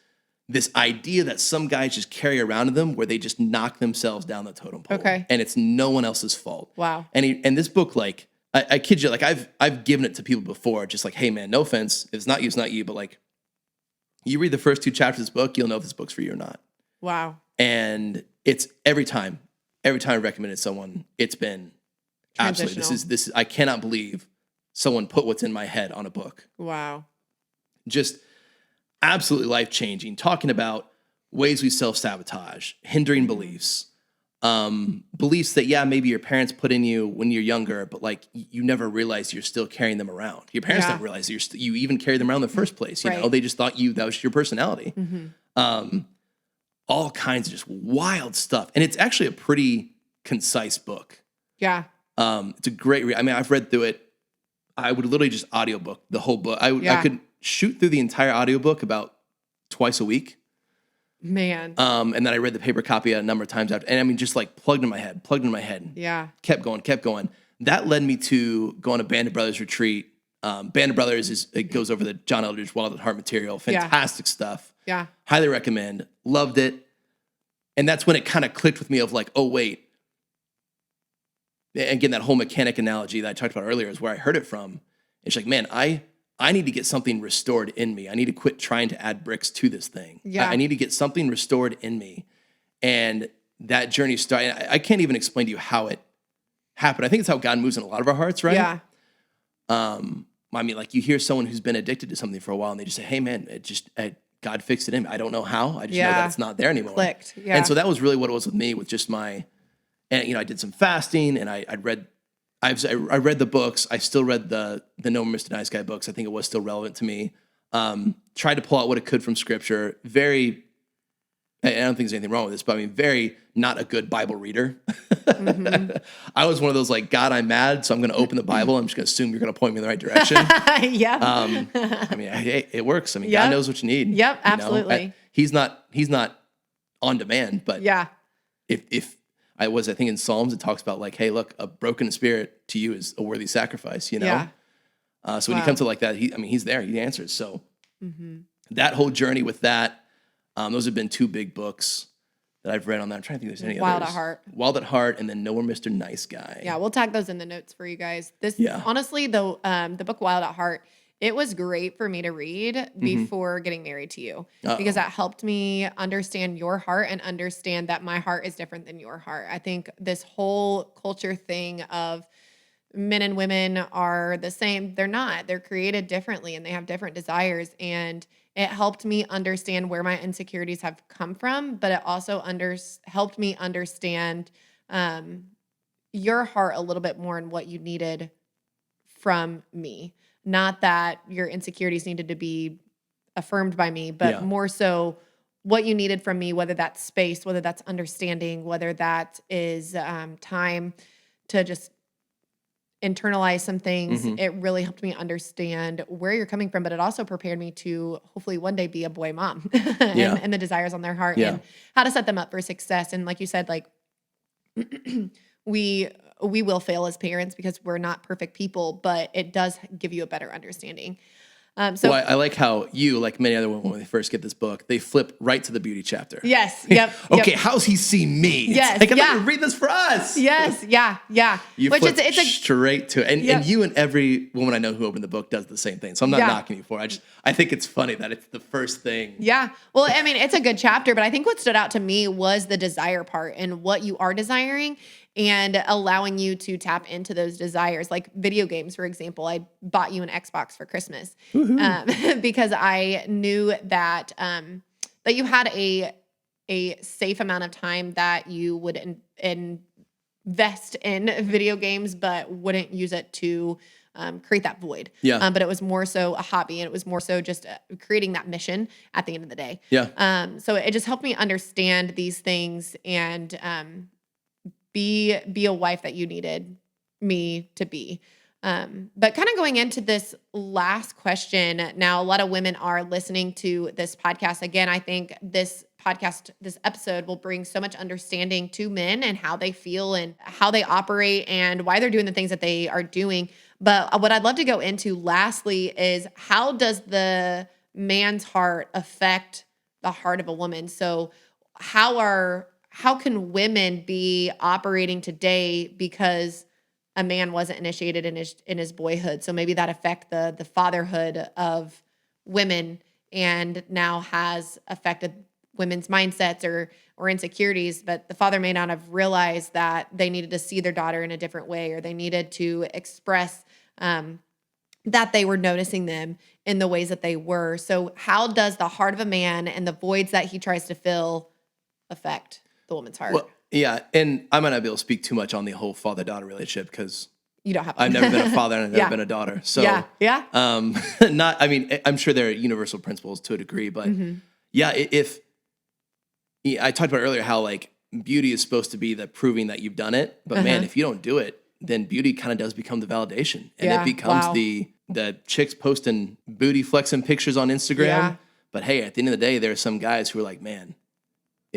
B: this idea that some guys just carry around in them where they just knock themselves down the totem pole. Okay. And it's no one else's fault.
A: Wow.
B: And this book, like, I kid you, like I've given it to people before, just like, hey man, no offense. If it's not you, it's not you. But like, you read the first 2 chapters of this book, you'll know if this book's for you or not.
A: Wow.
B: And it's every time I recommended someone, it's been absolutely, this is, I cannot believe someone put what's in my head on a book.
A: Wow.
B: Just absolutely life-changing, talking about ways we self-sabotage, hindering beliefs, beliefs that, maybe your parents put in you when you're younger, but like you never realize you're still carrying them around. Your parents never realize you even carry them around in the first place. You know, they just thought that was your personality. Mm-hmm. All kinds of just wild stuff. And it's actually a pretty concise book. Yeah. It's a great read. I mean, I've read through it. I would literally just audiobook the whole book. I could shoot through the entire audiobook about twice a week.
A: Man.
B: And then I read the paper copy a number of times after. And I mean, just like plugged in my head.
A: Yeah.
B: Kept going. That led me to go on a Band of Brothers retreat. Band of Brothers it goes over the John Eldridge Wild at Heart material. Fantastic stuff.
A: Yeah.
B: Highly recommend. Loved it. And that's when it kind of clicked with me of like, oh, wait. Again, that whole mechanic analogy that I talked about earlier is where I heard it from. It's like, man, I need to get something restored in me. I need to quit trying to add bricks to this thing.
A: Yeah.
B: I need to get something restored in me. And that journey started. I can't even explain to you how it happened. I think it's how God moves in a lot of our hearts, right?
A: Yeah.
B: I mean, like you hear someone who's been addicted to something for a while and they just say, hey, man, God fixed it in me. I don't know how. I just know that it's not there anymore.
A: Clicked. Yeah.
B: And so that was really what it was with me, with just and I did some fasting and I read the books. I still read the No More Mr. Nice Guy books. I think it was still relevant to me. Tried to pull out what it could from scripture. I don't think there's anything wrong with this, but I mean, very not a good Bible reader. Mm-hmm. I was one of those like, God, I'm mad, so I'm going to open the Bible. I'm just going to assume you're going to point me in the right direction.
A: Yeah.
B: I mean, it works. I mean, God knows what you need.
A: Yep, absolutely.
B: He's not on demand, but
A: yeah.
B: If I think in Psalms it talks about like, hey, look, a broken spirit to you is a worthy sacrifice.
A: Yeah.
B: So when you come to like that, he's there. He answers. So that whole journey with that. Those have been two big books that I've read on that. I'm trying to think if there's any
A: Wild
B: others.
A: at Heart.
B: Wild at Heart, and then Nowhere Mr. Nice Guy.
A: Yeah, we'll tag those in the notes for you guys. Honestly, the book Wild at Heart, it was great for me to read before getting married to you because that helped me understand your heart and understand that my heart is different than your heart. I think this whole culture thing of men and women are the same. They're not. They're created differently and they have different desires. And it helped me understand where my insecurities have come from, but it also helped me understand your heart a little bit more and what you needed from me. Not that your insecurities needed to be affirmed by me, but more so what you needed from me, whether that's space, whether that's understanding, whether that is time to just internalize some things. It really helped me understand where you're coming from, but it also prepared me to hopefully one day be a boy mom and the desires on their heart and how to set them up for success. And like you said, like we will fail as parents because we're not perfect people, but it does give you a better understanding. So
B: I like how you, like many other women, when they first get this book, they flip right to the beauty chapter.
A: Yes. Yep.
B: Okay. How's he see me?
A: Yes.
B: Like, I'm not gonna read this for us.
A: Yes. Yeah. Yeah.
B: You flip straight to it. And you and every woman I know who opened the book does the same thing. So I'm not knocking you for it. I think it's funny that it's the first thing.
A: Yeah. Well, I mean, it's a good chapter, but I think what stood out to me was the desire part and what you are desiring and allowing you to tap into those desires. Like video games, for example, I bought you an Xbox for Christmas because I knew that that you had a safe amount of time that you would invest in video games, but wouldn't use it to create that void.
B: Yeah.
A: But it was more so a hobby, and it was more so just creating that mission at the end of the day.
B: Yeah.
A: So it just helped me understand these things and be a wife that you needed me to be. But kind of going into this last question, now a lot of women are listening to this podcast. Again, I think this episode will bring so much understanding to men and how they feel and how they operate and why they're doing the things that they are doing. But what I'd love to go into lastly is how does the man's heart affect the heart of a woman? So how can women be operating today because a man wasn't initiated in his boyhood? So maybe that affect the fatherhood of women and now has affected women's mindsets or insecurities, but the father may not have realized that they needed to see their daughter in a different way, or they needed to express that they were noticing them in the ways that they were. So how does the heart of a man and the voids that he tries to fill affect the woman's heart?
B: Well, yeah, and I might not be able to speak too much on the whole father-daughter relationship because
A: you don't have.
B: I've never been a father and I've never been a daughter. So I'm sure there are universal principles to a degree, but if I talked about earlier how like beauty is supposed to be the proving that you've done it, but man, if you don't do it, then beauty kind of does become the validation, and it becomes the chicks posting booty flexing pictures on Instagram. But hey, at the end of the day, there are some guys who are like, man,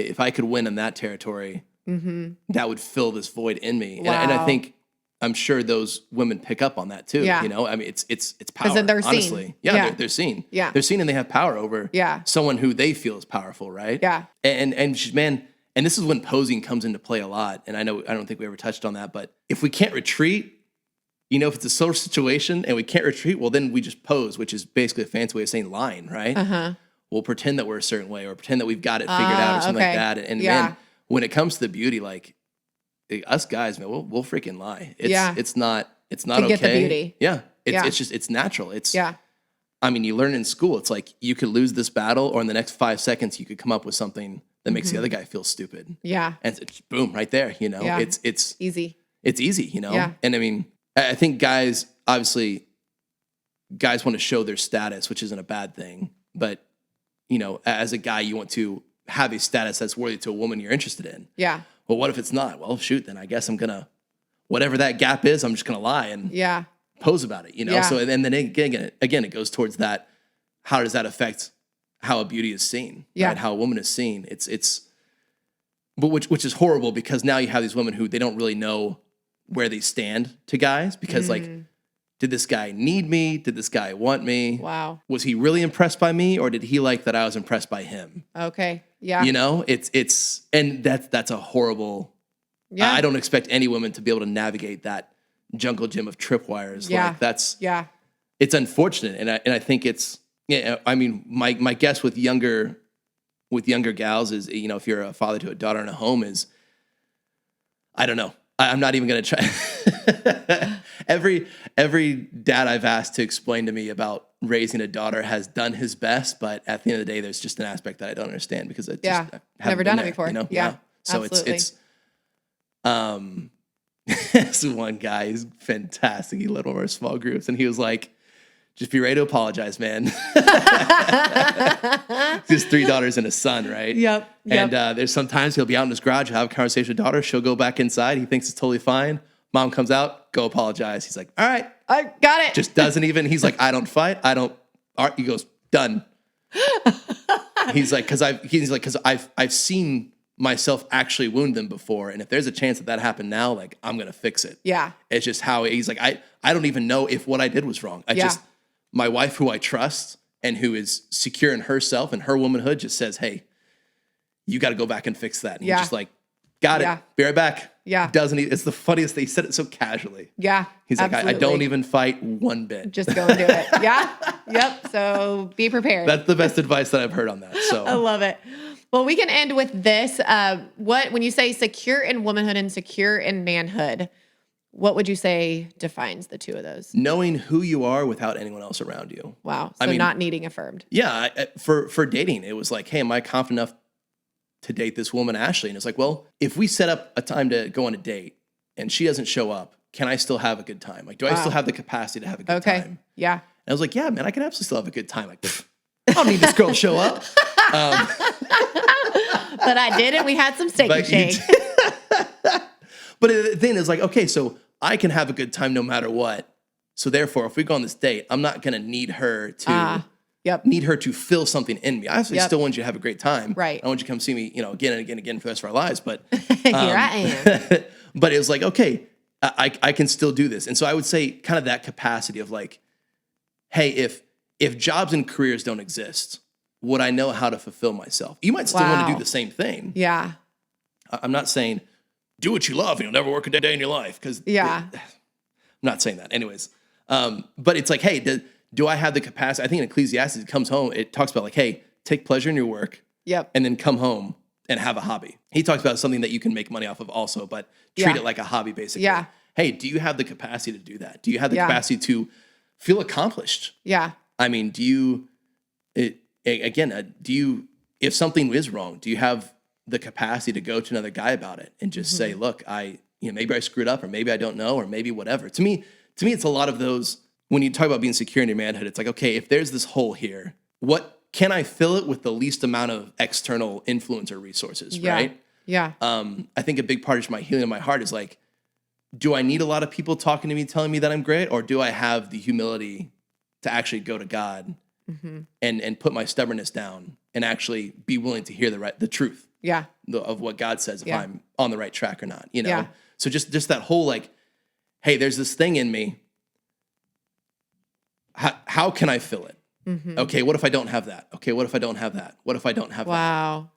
B: if I could win in that territory, that would fill this void in me.
A: Wow.
B: And I think, I'm sure those women pick up on that too.
A: Yeah.
B: You know, I mean, it's power.
A: then they're seen.
B: Honestly. Yeah,
A: Yeah.
B: They're seen.
A: Yeah.
B: They're seen and they have power over
A: Yeah.
B: someone who they feel is powerful, right?
A: Yeah.
B: And she's, man, and this is when posing comes into play a lot. And I don't think we ever touched on that, but if we can't retreat, you know, if it's a social situation and we can't retreat, well, then we just pose, which is basically a fancy way of saying lying, right?
A: Uh-huh.
B: We'll pretend that we're a certain way or pretend that we've got it figured out or something
A: okay.
B: like that. And
A: Yeah.
B: man, when it comes to the beauty, like us guys, man, we'll freaking lie. It's not
A: To
B: okay.
A: get the beauty.
B: Yeah.
A: Yeah.
B: It's natural.
A: Yeah.
B: I mean, you learn in school, it's like you could lose this battle or in the next 5 seconds, you could come up with something that makes the other guy feel stupid.
A: Yeah.
B: And it's boom, right there, you know,
A: Yeah.
B: it's
A: Easy.
B: easy, you know?
A: Yeah.
B: And I mean, I think guys want to show their status, which isn't a bad thing. But, you know, as a guy, you want to have a status that's worthy to a woman you're interested in.
A: Yeah.
B: Well, what if it's not? Well, shoot, then I guess I'm going to, whatever that gap is, I'm just going to lie and
A: Yeah.
B: pose about it, you know?
A: Yeah.
B: So, and then again, it goes towards that. How does that affect how a beauty is seen?
A: Yeah.
B: Right? How a woman is seen. But which is horrible because now you have these women who they don't really know where they stand to guys because like, did this guy need me? Did this guy want me?
A: Wow.
B: Was he really impressed by me or did he like that I was impressed by him?
A: Okay. Yeah.
B: You know, and that's a horrible,
A: Yeah.
B: I don't expect any woman to be able to navigate that jungle gym of tripwires.
A: Yeah.
B: Like
A: Yeah.
B: it's unfortunate. And I think I mean, my guess with younger gals is, you know, if you're a father to a daughter in a home is, I don't know. I'm not even going to try. Every dad I've asked to explain to me about raising a daughter has done his best, but at the end of the day, there's just an aspect that I don't understand because I haven't
A: Never done
B: been
A: it before.
B: You know?
A: Yeah.
B: So
A: absolutely.
B: this one guy is fantastic. He led one of our small groups and he was like, just be ready to apologize, man. His 3 daughters and a son, right?
A: Yep.
B: And there's sometimes he'll be out in his garage, have a conversation with daughter. She'll go back inside. He thinks it's totally fine. Mom comes out, go apologize. He's like, all right.
A: I got it.
B: Just doesn't even. He's like, I don't fight. He goes, done. He's like, because I've seen myself actually wound them before. And if there's a chance that happened now, like I'm going to fix it.
A: Yeah.
B: It's just how he's like, I don't even know if what I did was wrong. My wife, who I trust and who is secure in herself and her womanhood, just says, hey, you got to go back and fix that. And he's just like, got it. Be right back.
A: Yeah.
B: It's the funniest thing. He said it so casually.
A: Yeah.
B: He's like, I don't even fight one bit.
A: Just go and do it. Yeah. Yep. So be prepared.
B: That's the best advice that I've heard on that. So
A: I love it. Well, we can end with this. When you say secure in womanhood and secure in manhood, what would you say defines the two of those?
B: knowing who you are without anyone else around you.
A: Wow. So not needing affirmed.
B: Yeah. For dating, it was like, hey, am I confident enough to date this woman, Ashley? And it's like, well, if we set up a time to go on a date and she doesn't show up, can I still have a good time? Like, do I still have the capacity to have a good time?
A: Yeah.
B: And I was like, yeah, man, I can absolutely still have a good time. Like, I don't need this girl to show up.
A: But I did, and we had some steak and shake.
B: But the thing is like, okay, so I can have a good time no matter what. So therefore, if we go on this date, I'm not going to need her to fill something in me. I obviously still want you to have a great time.
A: Right.
B: I want you to come see me, you know, again and again and again for the rest of our lives. But
A: Here I am.
B: but it was like, okay, I can still do this. And so I would say kind of that capacity of like, hey, if jobs and careers don't exist, would I know how to fulfill myself? You might still want to do the same thing.
A: Yeah.
B: I'm not saying do what you love and you'll never work a day in your life. Because I'm not saying that. Anyways. But it's like, hey, do I have the capacity? I think in Ecclesiastes, it comes home, it talks about like, hey, take pleasure in your work.
A: Yep.
B: And then come home and have a hobby. He talks about something that you can make money off of also, but treat it like a hobby basically.
A: Yeah.
B: Hey, do you have the capacity to do that? Do you have the capacity to feel accomplished?
A: Yeah.
B: I mean, if something is wrong, do you have the capacity to go to another guy about it and just say, look, maybe I screwed up or maybe I don't know, or maybe whatever. To me, it's a lot of those, when you talk about being secure in your manhood, it's like, okay, if there's this hole here, what can I fill it with the least amount of external influence or resources, right?
A: Yeah.
B: I think a big part of my healing in my heart is like, do I need a lot of people talking to me, telling me that I'm great? Or do I have the humility to actually go to God and put my stubbornness down and actually be willing to hear the truth?
A: Yeah.
B: of what God says if
A: Yeah.
B: I'm on the right track or not, you know?
A: Yeah.
B: So just that whole like, hey, there's this thing in me. How can I fill it? Okay, what if I don't have that? Okay, what if I don't have that? What if I don't have that?
A: Wow.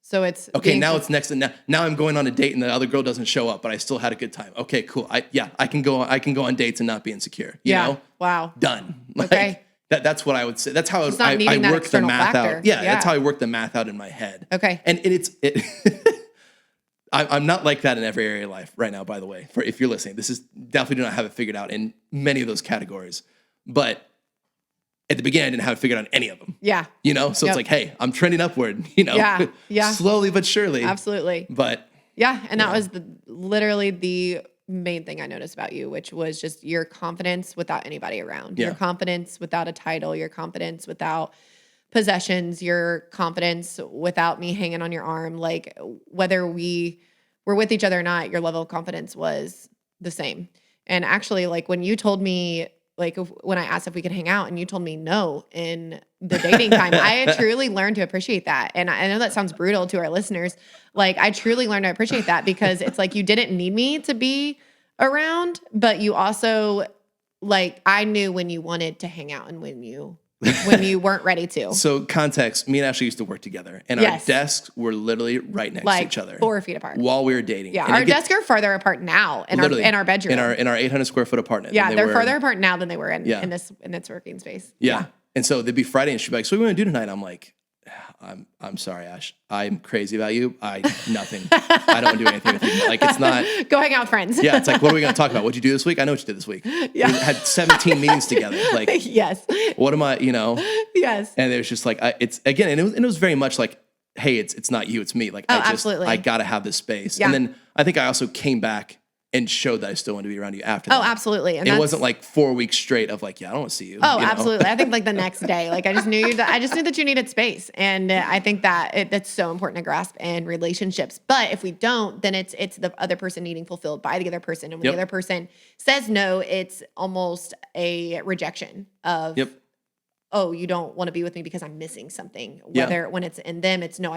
A: So it's
B: Okay, now it's next, and now I'm going on a date, and the other girl doesn't show up, but I still had a good time. Okay, cool. I can go on dates and not be insecure. You know?
A: Wow.
B: Done. Like,
A: Okay.
B: That's what I would say. That's how
A: Just not
B: I
A: needing that
B: work the
A: external
B: math
A: factor.
B: out. Yeah, that's how I work the math out in my head.
A: Okay.
B: And I'm not like that in every area of life right now, by the way. For if you're listening, this is definitely do not have it figured out in many of those categories. But at the beginning, I didn't have it figured out in any of them.
A: Yeah.
B: You know? So it's like, hey, I'm trending upward, you know?
A: Yeah. Yeah.
B: Slowly but surely.
A: Absolutely.
B: But
A: yeah. And that was literally the main thing I noticed about you, which was just your confidence without anybody around, your confidence without a title, your confidence without possessions, your confidence without me hanging on your arm. Like whether we were with each other or not, your level of confidence was the same. And actually, like when you told me, like when I asked if we could hang out and you told me no in the dating time, I truly learned to appreciate that. And I know that sounds brutal to our listeners. Like I truly learned to appreciate that because it's like you didn't need me to be around, but you also like I knew when you wanted to hang out and when you weren't ready to.
B: So context, me and Ashley used to work together and our desks were literally right next to each other.
A: 4 feet apart.
B: While we were dating.
A: Yeah,
B: and
A: our desks are farther apart now in our bedroom.
B: In our 800 square foot apartment.
A: Yeah, they're farther apart now than they were in this working space.
B: Yeah. And so they'd be Friday and she'd be like, so what are we gonna do tonight? I'm like, I'm sorry, Ash. I'm crazy about you. Nothing. I don't do anything with you. Like it's not
A: go hang out with friends.
B: Yeah, it's like, what are we gonna talk about? What'd you do this week? I know what you did this week. Yeah. We had 17 meetings together. Like
A: yes.
B: What am I, you know?
A: Yes.
B: And there's just like it's again, and it was very much like, hey, it's not you, it's me. Like
A: absolutely.
B: I gotta have this space.
A: Yeah.
B: And then I think I also came back and showed that I still wanted to be around you after that.
A: Oh, absolutely.
B: And it wasn't like 4 weeks straight of like, yeah, I don't want to see you.
A: Oh,
B: you know?
A: absolutely. I think like the next day, like I just knew that you needed space. And I think that that's so important to grasp in relationships. But if we don't, then it's the other person needing fulfilled by the other person. And when the other person says no, it's almost a rejection of, oh, you don't want to be with me because I'm missing something. Whether when it's in them, it's no,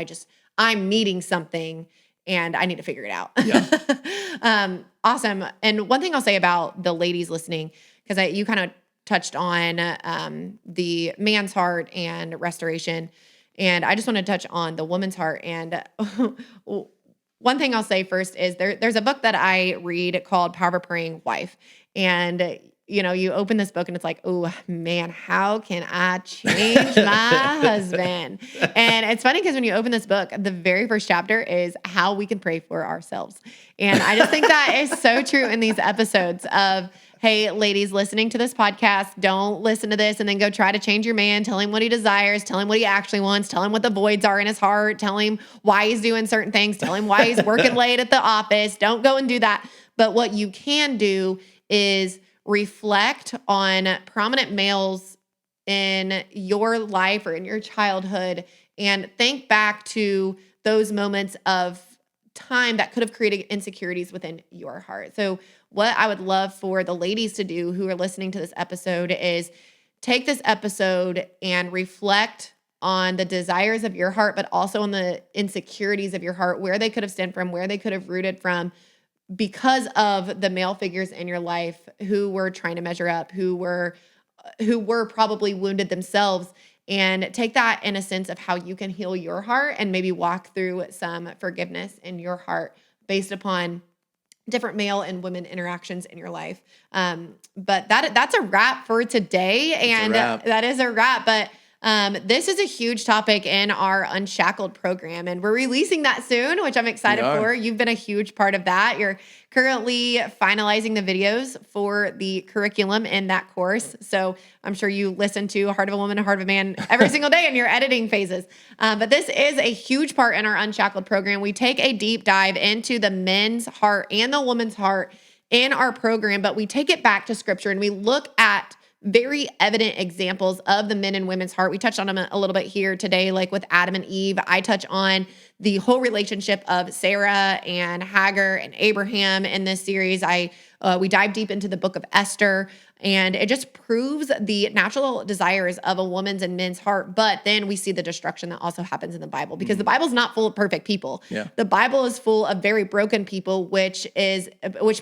A: I'm needing something and I need to figure it out.
B: Yeah.
A: Awesome. And one thing I'll say about the ladies listening, because you kind of touched on the man's heart and restoration. And I just want to touch on the woman's heart. And one thing I'll say first is there's a book that I read called Power of a Praying Wife. And you know, you open this book and it's like, oh man, how can I change my husband? And it's funny because when you open this book, the very first chapter is how we can pray for ourselves. And I just think that is so true in these episodes of, hey, ladies listening to this podcast, don't listen to this and then go try to change your man. Tell him what he desires. Tell him what he actually wants. Tell him what the voids are in his heart. Tell him why he's doing certain things. Tell him why he's working late at the office. Don't go and do that. But what you can do is reflect on prominent males in your life or in your childhood and think back to those moments of time that could have created insecurities within your heart. So what I would love for the ladies to do who are listening to this episode is take this episode and reflect on the desires of your heart, but also on the insecurities of your heart, where they could have stemmed from, where they could have rooted from, because of the male figures in your life who were trying to measure up, who were probably wounded themselves, and take that in a sense of how you can heal your heart and maybe walk through some forgiveness in your heart based upon different male and women interactions in your life. But that's a wrap for today. And that is a wrap. But this is a huge topic in our Unshackled program, and we're releasing that soon, which I'm excited for. You've been a huge part of that. You're currently finalizing the videos for the curriculum in that course. So I'm sure you listen to Heart of a Woman, Heart of a Man every single day in your editing phases. But this is a huge part in our Unshackled program. We take a deep dive into the men's heart and the woman's heart in our program, but we take it back to scripture and we look at very evident examples of the men and women's heart. We touched on them a little bit here today, like with Adam and Eve. I touch on the whole relationship of Sarah and Hagar and Abraham in this series. We dive deep into the book of Esther. And it just proves the natural desires of a woman's and men's heart. But then we see the destruction that also happens in the Bible, because the Bible's not full of perfect people.
B: Yeah.
A: The Bible is full of very broken people, which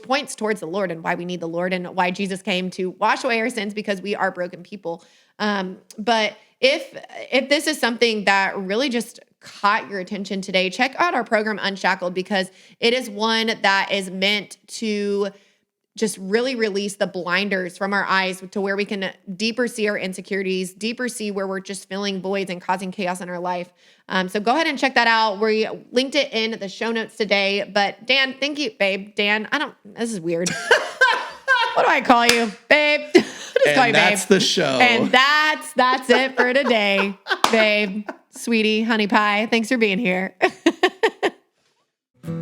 A: points towards the Lord and why we need the Lord and why Jesus came to wash away our sins, because we are broken people. But if this is something that really just caught your attention today, check out our program Unshackled, because it is one that is meant to just really release the blinders from our eyes to where we can deeper see our insecurities, deeper see where we're just filling voids and causing chaos in our life. So go ahead and check that out. We linked it in the show notes today. But Dan, thank you, babe. Dan, this is weird. What do I call you? Babe. Just call you babe.
B: That's the show.
A: And that's it for today. Babe, sweetie, honey pie, thanks for being here.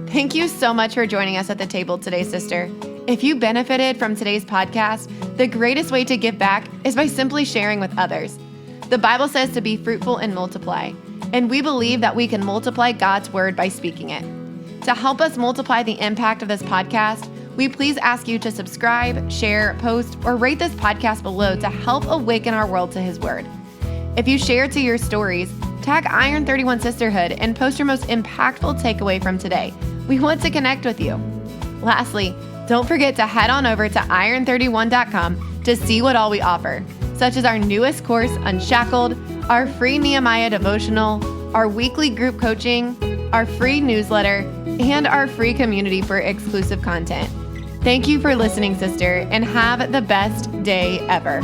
A: Thank you so much for joining us at the table today, sister. If you benefited from today's podcast, the greatest way to give back is by simply sharing with others. The Bible says to be fruitful and multiply, and we believe that we can multiply God's word by speaking it. To help us multiply the impact of this podcast, we please ask you to subscribe, share, post, or rate this podcast below to help awaken our world to his word. If you share to your stories, tag Iron 31 Sisterhood and post your most impactful takeaway from today. We want to connect with you. Lastly, don't forget to head on over to iron31.com to see what all we offer, such as our newest course, Unshackled, our free Nehemiah devotional, our weekly group coaching, our free newsletter, and our free community for exclusive content. Thank you for listening, sister, and have the best day ever.